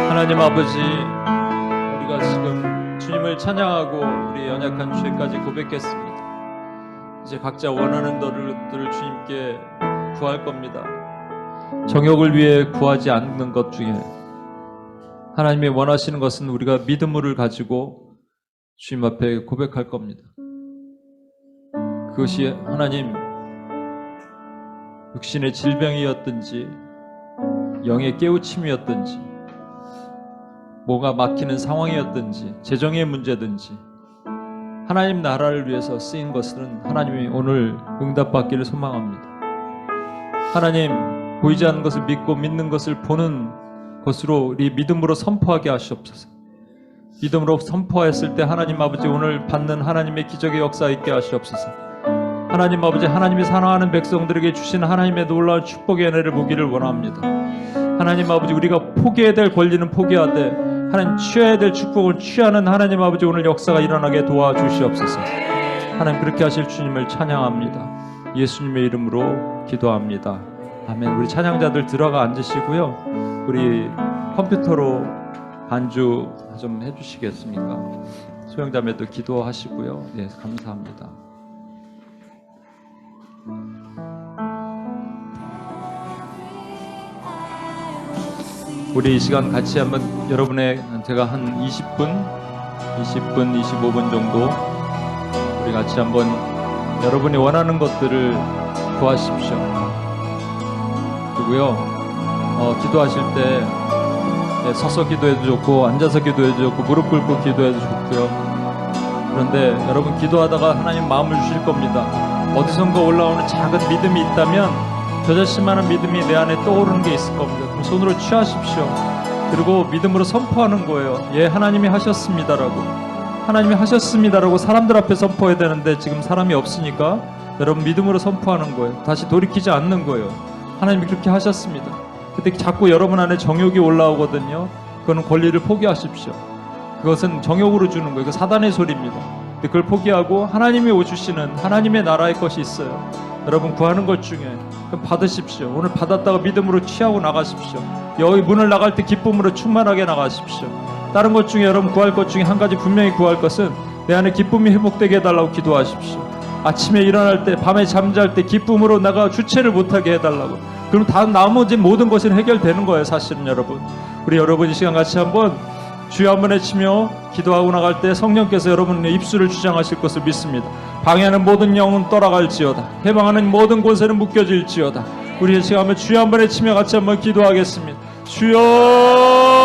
하나님 아버지 우리가 지금 주님을 찬양하고 우리의 연약한 죄까지 고백했습니다. 이제 각자 원하는 것들을 주님께 구할 겁니다. 정욕을 위해 구하지 않는 것 중에 하나님이 원하시는 것은 우리가 믿음을 가지고 주님 앞에 고백할 겁니다. 그것이 하나님 육신의 질병이었든지 영의 깨우침이었든지 뭐가 막히는 상황이었든지 재정의 문제든지 하나님 나라를 위해서 쓰인 것은 하나님이 오늘 응답받기를 소망합니다. 하나님 보이지 않는 것을 믿고 믿는 것을 보는 것으로 우리 믿음으로 선포하게 하시옵소서. 믿음으로 선포했을 때 하나님 아버지 오늘 받는 하나님의 기적의 역사 있게 하시옵소서. 하나님 아버지 하나님이 사랑하는 백성들에게 주신 하나님의 놀라운 축복의 은혜를 보기를 원합니다. 하나님 아버지 우리가 포기해야 될 권리는 포기하되 하나님 취해야 될 축복을 취하는 하나님 아버지 오늘 역사가 일어나게 도와주시옵소서. 하나님 그렇게 하실 주님을 찬양합니다. 예수님의 이름으로 기도합니다. 아멘. 우리 찬양자들 들어가 앉으시고요. 우리 컴퓨터로 반주 좀 해주시겠습니까? 소영자매도 기도하시고요. 네, 감사합니다. 우리 이 시간 같이 한번 여러분의 제가 한 20분, 25분 정도 우리 같이 한번 여러분이 원하는 것들을 구하십시오. 그리고요, 기도하실 때 서서 기도해도 좋고 앉아서 기도해도 좋고 무릎 꿇고 기도해도 좋고요. 그런데 여러분 기도하다가 하나님 마음을 주실 겁니다. 어디선가 올라오는 작은 믿음이 있다면 저 자신만한 믿음이 내 안에 떠오르는 게 있을 겁니다. 그럼 손으로 취하십시오. 그리고 믿음으로 선포하는 거예요. 예, 하나님이 하셨습니다라고. 하나님이 하셨습니다라고 사람들 앞에 선포해야 되는데 지금 사람이 없으니까 여러분 믿음으로 선포하는 거예요. 다시 돌이키지 않는 거예요. 하나님이 그렇게 하셨습니다. 그때 자꾸 여러분 안에 정욕이 올라오거든요. 그거는 권리를 포기하십시오. 그것은 정욕으로 주는 거예요. 그 사단의 소리입니다. 근데 그걸 포기하고 하나님이 주시는 하나님의 나라의 것이 있어요. 여러분 구하는 것 중에 그럼 받으십시오. 오늘 받았다가 믿음으로 취하고 나가십시오. 여기 문을 나갈 때 기쁨으로 충만하게 나가십시오. 다른 것 중에 여러분 구할 것 중에 한 가지 분명히 구할 것은 내 안에 기쁨이 회복되게 해달라고 기도하십시오. 아침에 일어날 때 밤에 잠잘 때 기쁨으로 나가 주체를 못하게 해달라고. 그럼 다 나머지 모든 것은 해결되는 거예요. 사실은 여러분. 우리 여러분 이 시간 같이 한번 주여 한번 외치며 기도하고 나갈 때 성령께서 여러분의 입술을 주장하실 것을 믿습니다. 방해하는 모든 영은 떠나갈지어다. 해방하는 모든 곳에는 묶여질지어다. 우리 이 시간 한번 주여 한번 외치며 같이 한번 기도하겠습니다. 주여.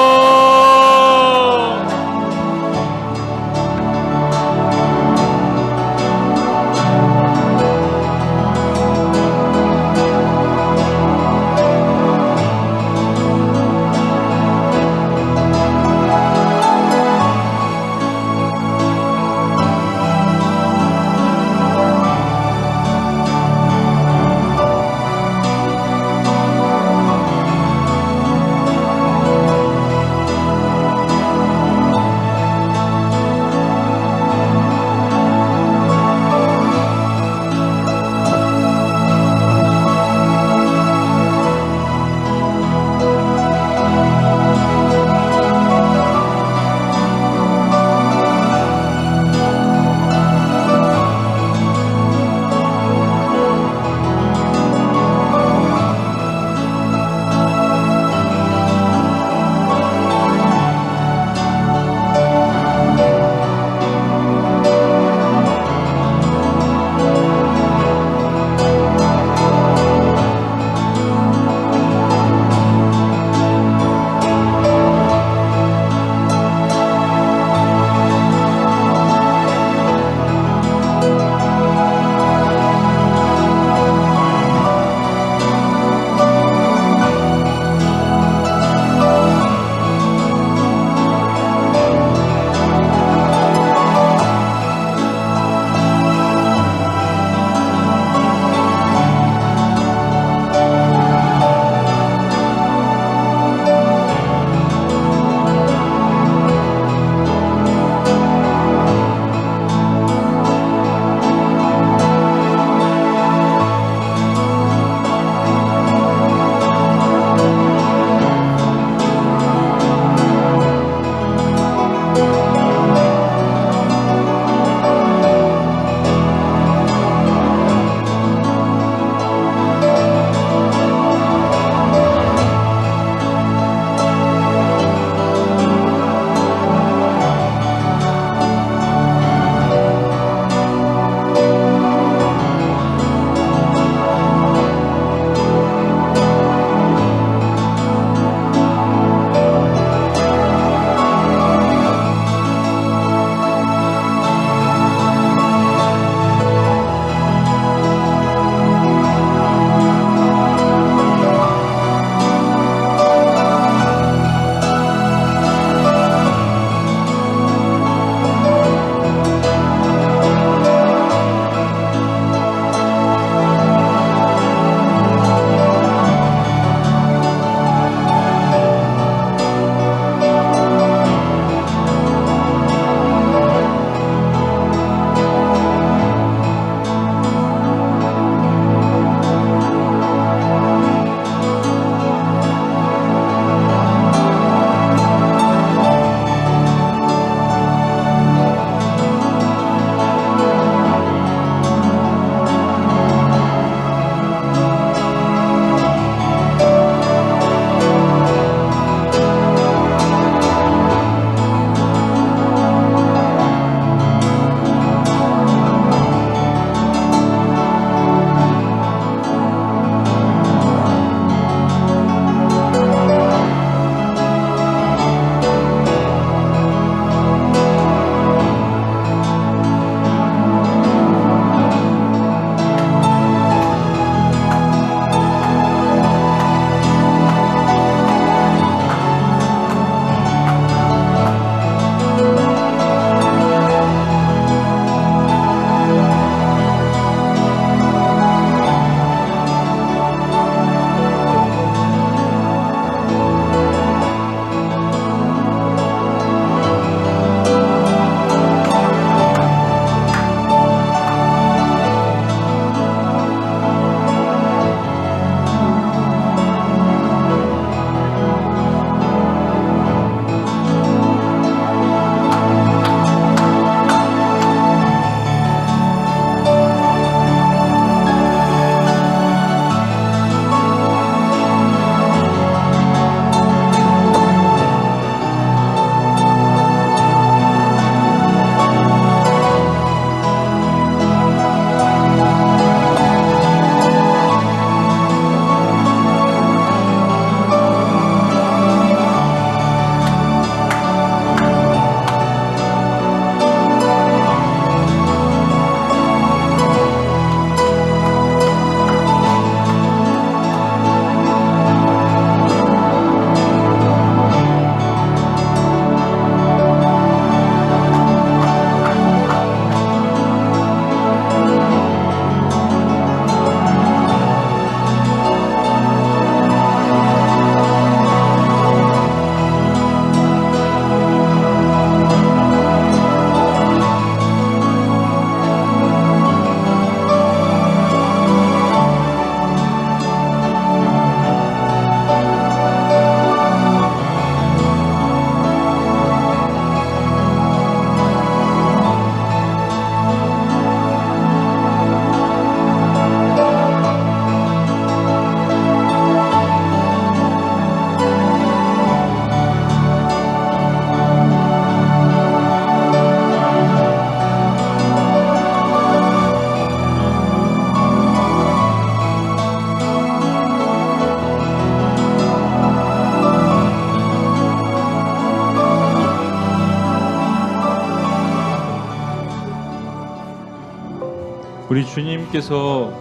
우리 주님께서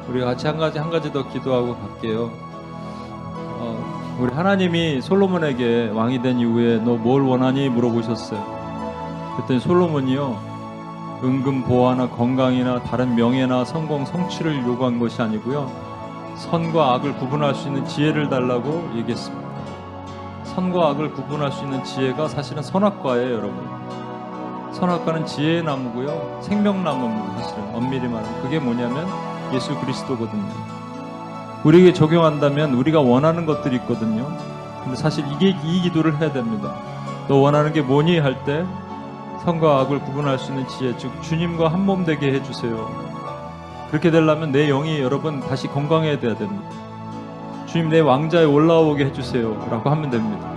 우리 같이 한 가지 더 기도하고 갈게요. 우리 하나님이 솔로몬에게 왕이 된 이후에 너 뭘 원하니 물어보셨어요. 그랬더니 솔로몬이요, 은금 보화나 건강이나 다른 명예나 성공 성취를 요구한 것이 아니고요, 선과 악을 구분할 수 있는 지혜를 달라고 얘기했습니다. 선과 악을 구분할 수 있는 지혜가 사실은 선악과예요, 여러분. 선악과는 지혜의 나무고요, 생명나무입니다. 사실은 엄밀히 말하면 그게 뭐냐면 예수 그리스도거든요. 우리에게 적용한다면 우리가 원하는 것들이 있거든요. 근데 사실 이 기도를 해야 됩니다. 너 원하는 게 뭐니? 할 때 선과 악을 구분할 수 있는 지혜, 즉 주님과 한 몸 되게 해주세요. 그렇게 되려면 내 영이 여러분 다시 건강해야 돼야 됩니다. 주님, 내 왕자에 올라오게 해주세요 라고 하면 됩니다.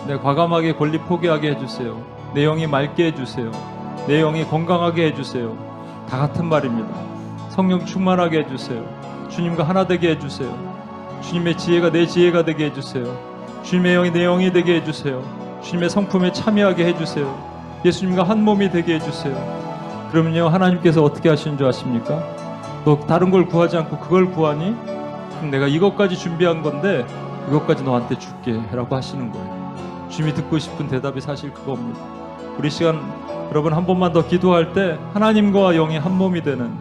내 과감하게 권리 포기하게 해주세요. 내 영이 맑게 해주세요. 내 영이 건강하게 해주세요. 다 같은 말입니다. 성령 충만하게 해주세요. 주님과 하나 되게 해주세요. 주님의 지혜가 내 지혜가 되게 해주세요. 주님의 영이 내 영이 되게 해주세요. 주님의 성품에 참여하게 해주세요. 예수님과 한 몸이 되게 해주세요. 그러면요, 하나님께서 어떻게 하시는 줄 아십니까? 너 다른 걸 구하지 않고 그걸 구하니? 그럼 내가 이것까지 준비한 건데 이것까지 너한테 줄게 라고 하시는 거예요. 주님이 듣고 싶은 대답이 사실 그겁니다. 우리 시간 여러분 한 번만 더 기도할 때 하나님과 영이 한 몸이 되는,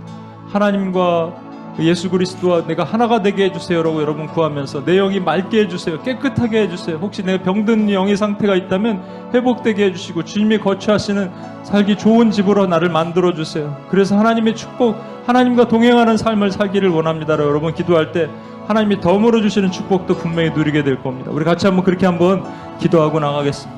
하나님과 예수 그리스도와 내가 하나가 되게 해주세요라고 여러분 구하면서 내 영이 맑게 해주세요. 깨끗하게 해주세요. 혹시 내가 병든 영의 상태가 있다면 회복되게 해주시고 주님이 거처하시는 살기 좋은 집으로 나를 만들어주세요. 그래서 하나님의 축복, 하나님과 동행하는 삶을 살기를 원합니다. 여러분 기도할 때 하나님이 덤으로 주시는 축복도 분명히 누리게 될 겁니다. 우리 같이 한번 그렇게 한번 기도하고 나가겠습니다.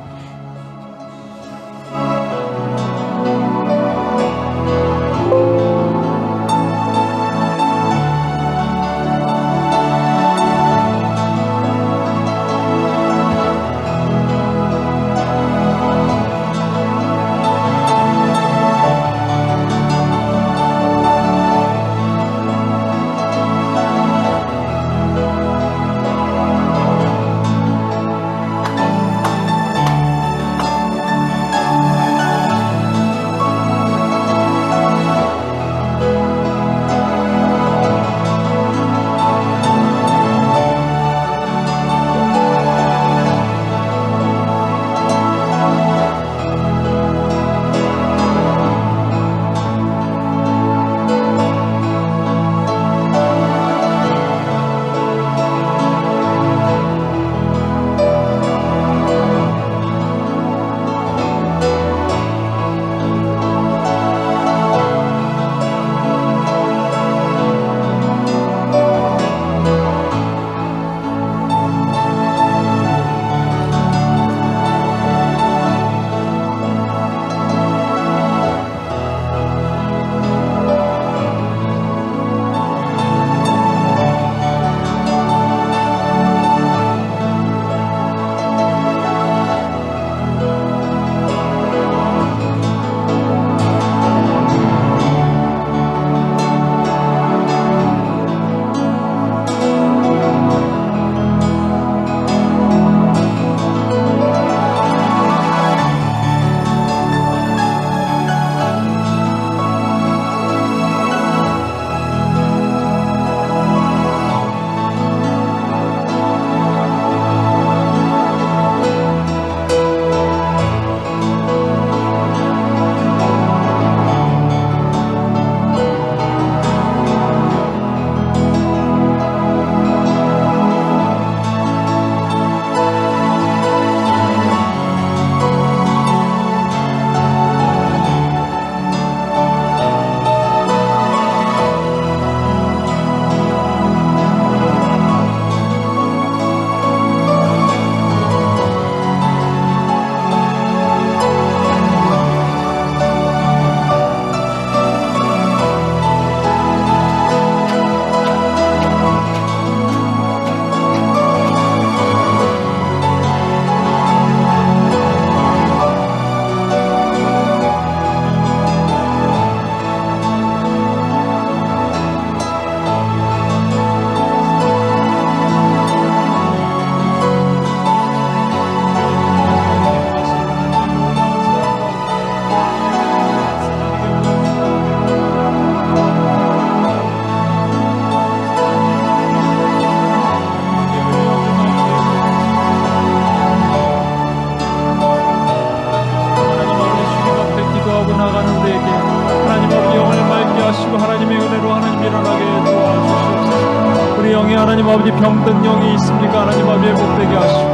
아버지 병든 영이 있습니까? 하나님 아버지 회복되게 하시고,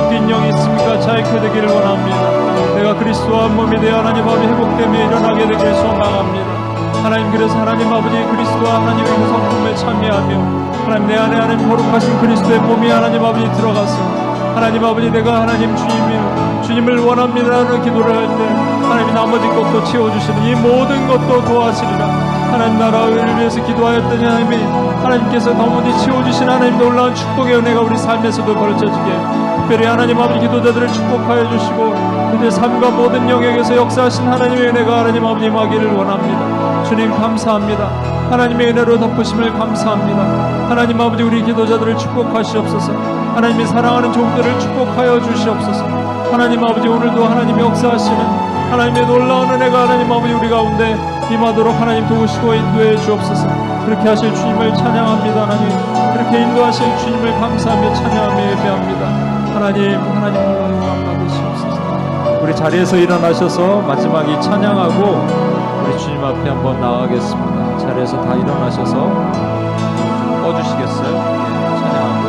묶인 영이 있습니까? 자유케 되기를 원합니다. 내가 그리스도와 한 몸이 되어 하나님 아버지 회복되며 일어나게 되길 소망합니다. 하나님, 그래서 하나님 아버지 그리스도와 하나님의 그 성품에 참여하며 하나님 내 안에 하나님 거룩하신 그리스도의 몸이 하나님 아버지 들어가서 하나님 아버지 내가 하나님 주님을 원합니다라는 기도를 할 때 하나님이 나머지 것도 채워주시는 이 모든 것도 도와주시리라. 하나님 나라를 위해서 기도하였더니 하나님께서 너무나 채워주신 하나님 놀라운 축복의 은혜가 우리 삶에서도 벌어져지게, 특별히 하나님 아버지 기도자들을 축복하여 주시고 그들의 삶과 모든 영역에서 역사하신 하나님의 은혜가 하나님 아버지 임하기를 원합니다. 주님 감사합니다. 하나님의 은혜로 덮으심을 감사합니다. 하나님 아버지 우리 기도자들을 축복하시옵소서. 하나님이 사랑하는 종들을 축복하여 주시옵소서. 하나님 아버지 오늘도 하나님이 역사하시는 하나님의 놀라운 은혜가 하나님 아버지 우리 가운데 임하도록 하나님 도우시고 인도해 주옵소서. 그렇게 하실 주님을 찬양합니다. 하나님 그렇게 인도하실 주님을 감사하며 찬양하며 예배합니다. 하나님 영광 받으시옵소서. 우리 자리에서 일어나셔서 마지막 이 찬양하고 우리 주님 앞에 한번 나아가겠습니다. 자리에서 다 일어나셔서 좀 꺼주시겠어요? 찬양하고.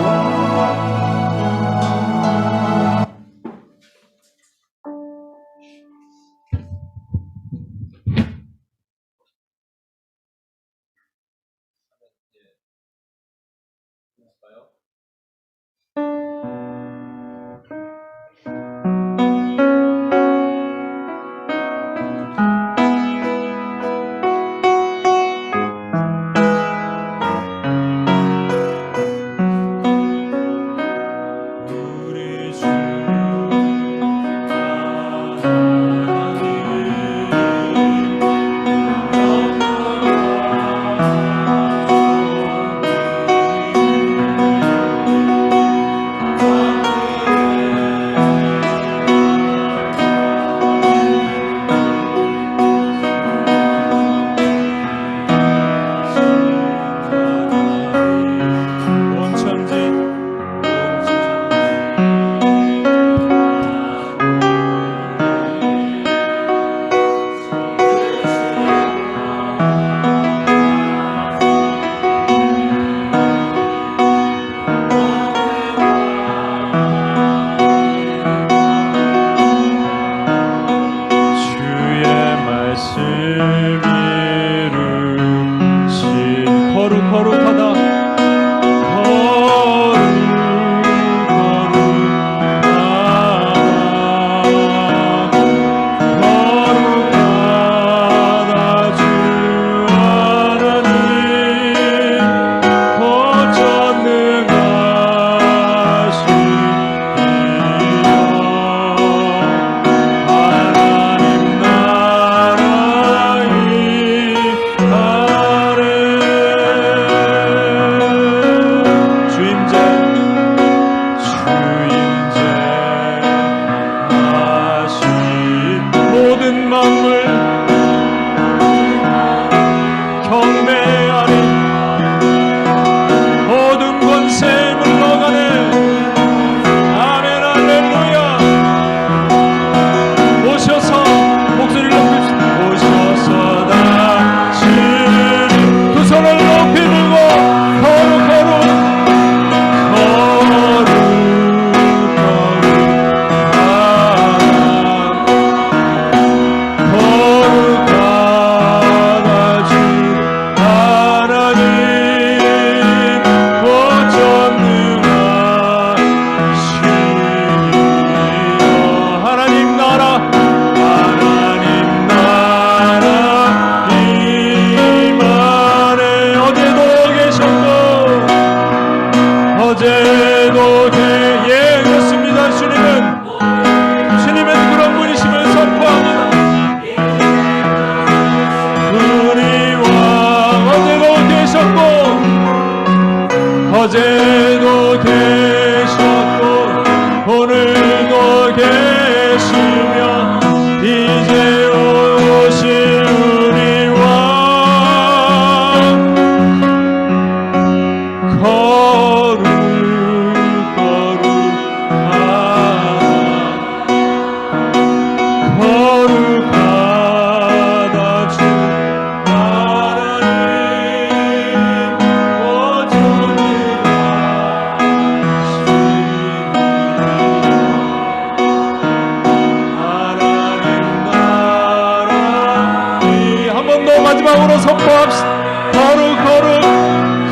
마지막으로 선포합시다. 거룩 거룩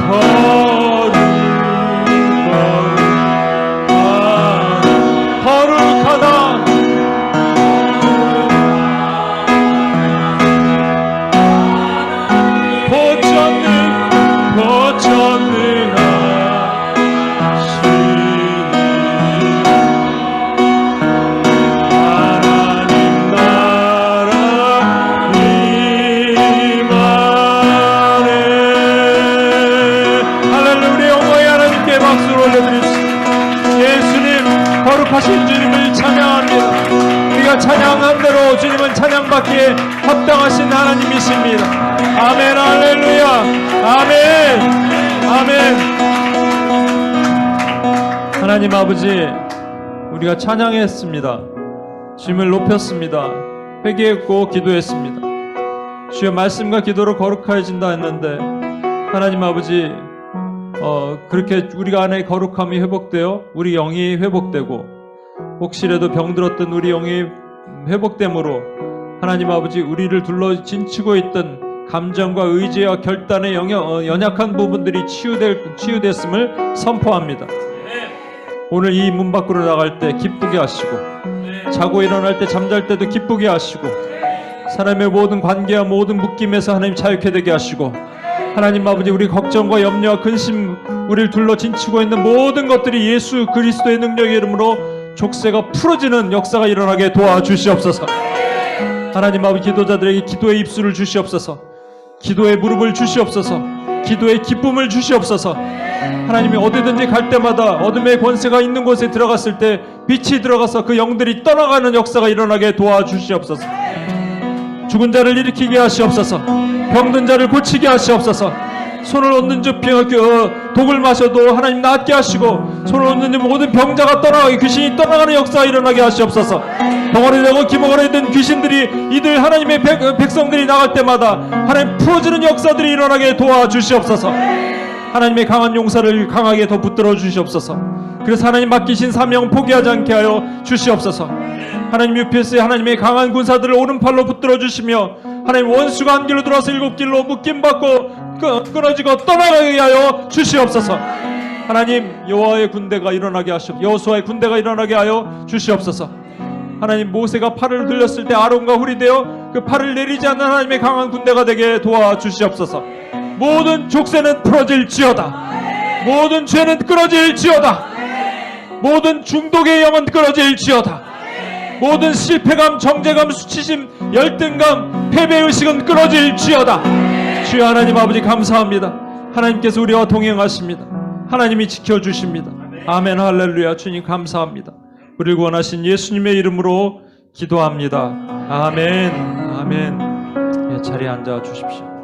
거룩 거룩하다. 거룩하신 주님을 찬양합니다. 우리가 찬양한 대로 주님은 찬양받기에 합당하신 하나님이십니다. 아멘. 할렐루야. 아멘. 아멘. 하나님 아버지, 우리가 찬양했습니다. 주님을 높였습니다. 회개했고 기도했습니다. 주의 말씀과 기도로 거룩해진다 했는데, 하나님 아버지, 그렇게 우리가 안에 거룩함이 회복되어 우리 영이 회복되고, 혹시라도 병들었던 우리 영이 회복됨으로 하나님 아버지, 우리를 둘러 진치고 있던 감정과 의지와 결단의 연약한 부분들이 치유됐음을 선포합니다. 오늘 이 문 밖으로 나갈 때 기쁘게 하시고, 자고 일어날 때 잠잘 때도 기쁘게 하시고, 사람의 모든 관계와 모든 묶임에서 하나님 자유케 되게 하시고, 하나님 아버지, 우리 걱정과 염려와 근심, 우리를 둘러 진치고 있는 모든 것들이 예수 그리스도의 능력의 이름으로 족쇄가 풀어지는 역사가 일어나게 도와주시옵소서. 하나님 아버지, 기도자들에게 기도의 입술을 주시옵소서. 기도의 무릎을 주시옵소서. 기도의 기쁨을 주시옵소서. 하나님이 어디든지 갈 때마다 어둠의 권세가 있는 곳에 들어갔을 때 빛이 들어가서 그 영들이 떠나가는 역사가 일어나게 도와주시옵소서. 죽은 자를 일으키게 하시옵소서. 병든 자를 고치게 하시옵소서. 손을 얻는 자 독을 마셔도 하나님 낫게 하시고, 손을 얻는 자 모든 병자가 떠나가게, 귀신이 떠나가는 역사가 일어나게 하시옵소서. 덩어리 되고 기머거리 된 귀신들이, 이들 하나님의 백성들이 나갈 때마다 하나님 풀어지는 역사들이 일어나게 도와주시옵소서. 하나님의 강한 용사를 강하게 더 붙들어 주시옵소서. 그래서 하나님 맡기신 사명 포기하지 않게 하여 주시옵소서. 하나님 UPS에 하나님의 강한 군사들을 오른팔로 붙들어 주시며, 하나님 원수가 한 길로 들어와서 일곱 길로 묶임받고 끊어지고 떠나가게 하여 주시옵소서. 하나님, 여호와의 군대가 일어나게 하시옵소서. 여호수아의 군대가 일어나게 하여 주시옵소서. 하나님, 모세가 팔을 들렸을 때 아론과 훌이 되어 그 팔을 내리지 않는 하나님의 강한 군대가 되게 도와주시옵소서. 모든 족쇄는 풀어질지어다. 모든 죄는 끊어질지어다. 모든 중독의 영은 끊어질지어다. 모든 실패감, 정죄감, 수치심, 열등감, 패배의식은 끊어질지어다. 주여 하나님 아버지, 감사합니다. 하나님께서 우리와 동행하십니다. 하나님이 지켜주십니다. 아멘. 할렐루야. 주님 감사합니다. 우리를 구원하신 예수님의 이름으로 기도합니다. 아멘. 아멘. 자리에 앉아 주십시오.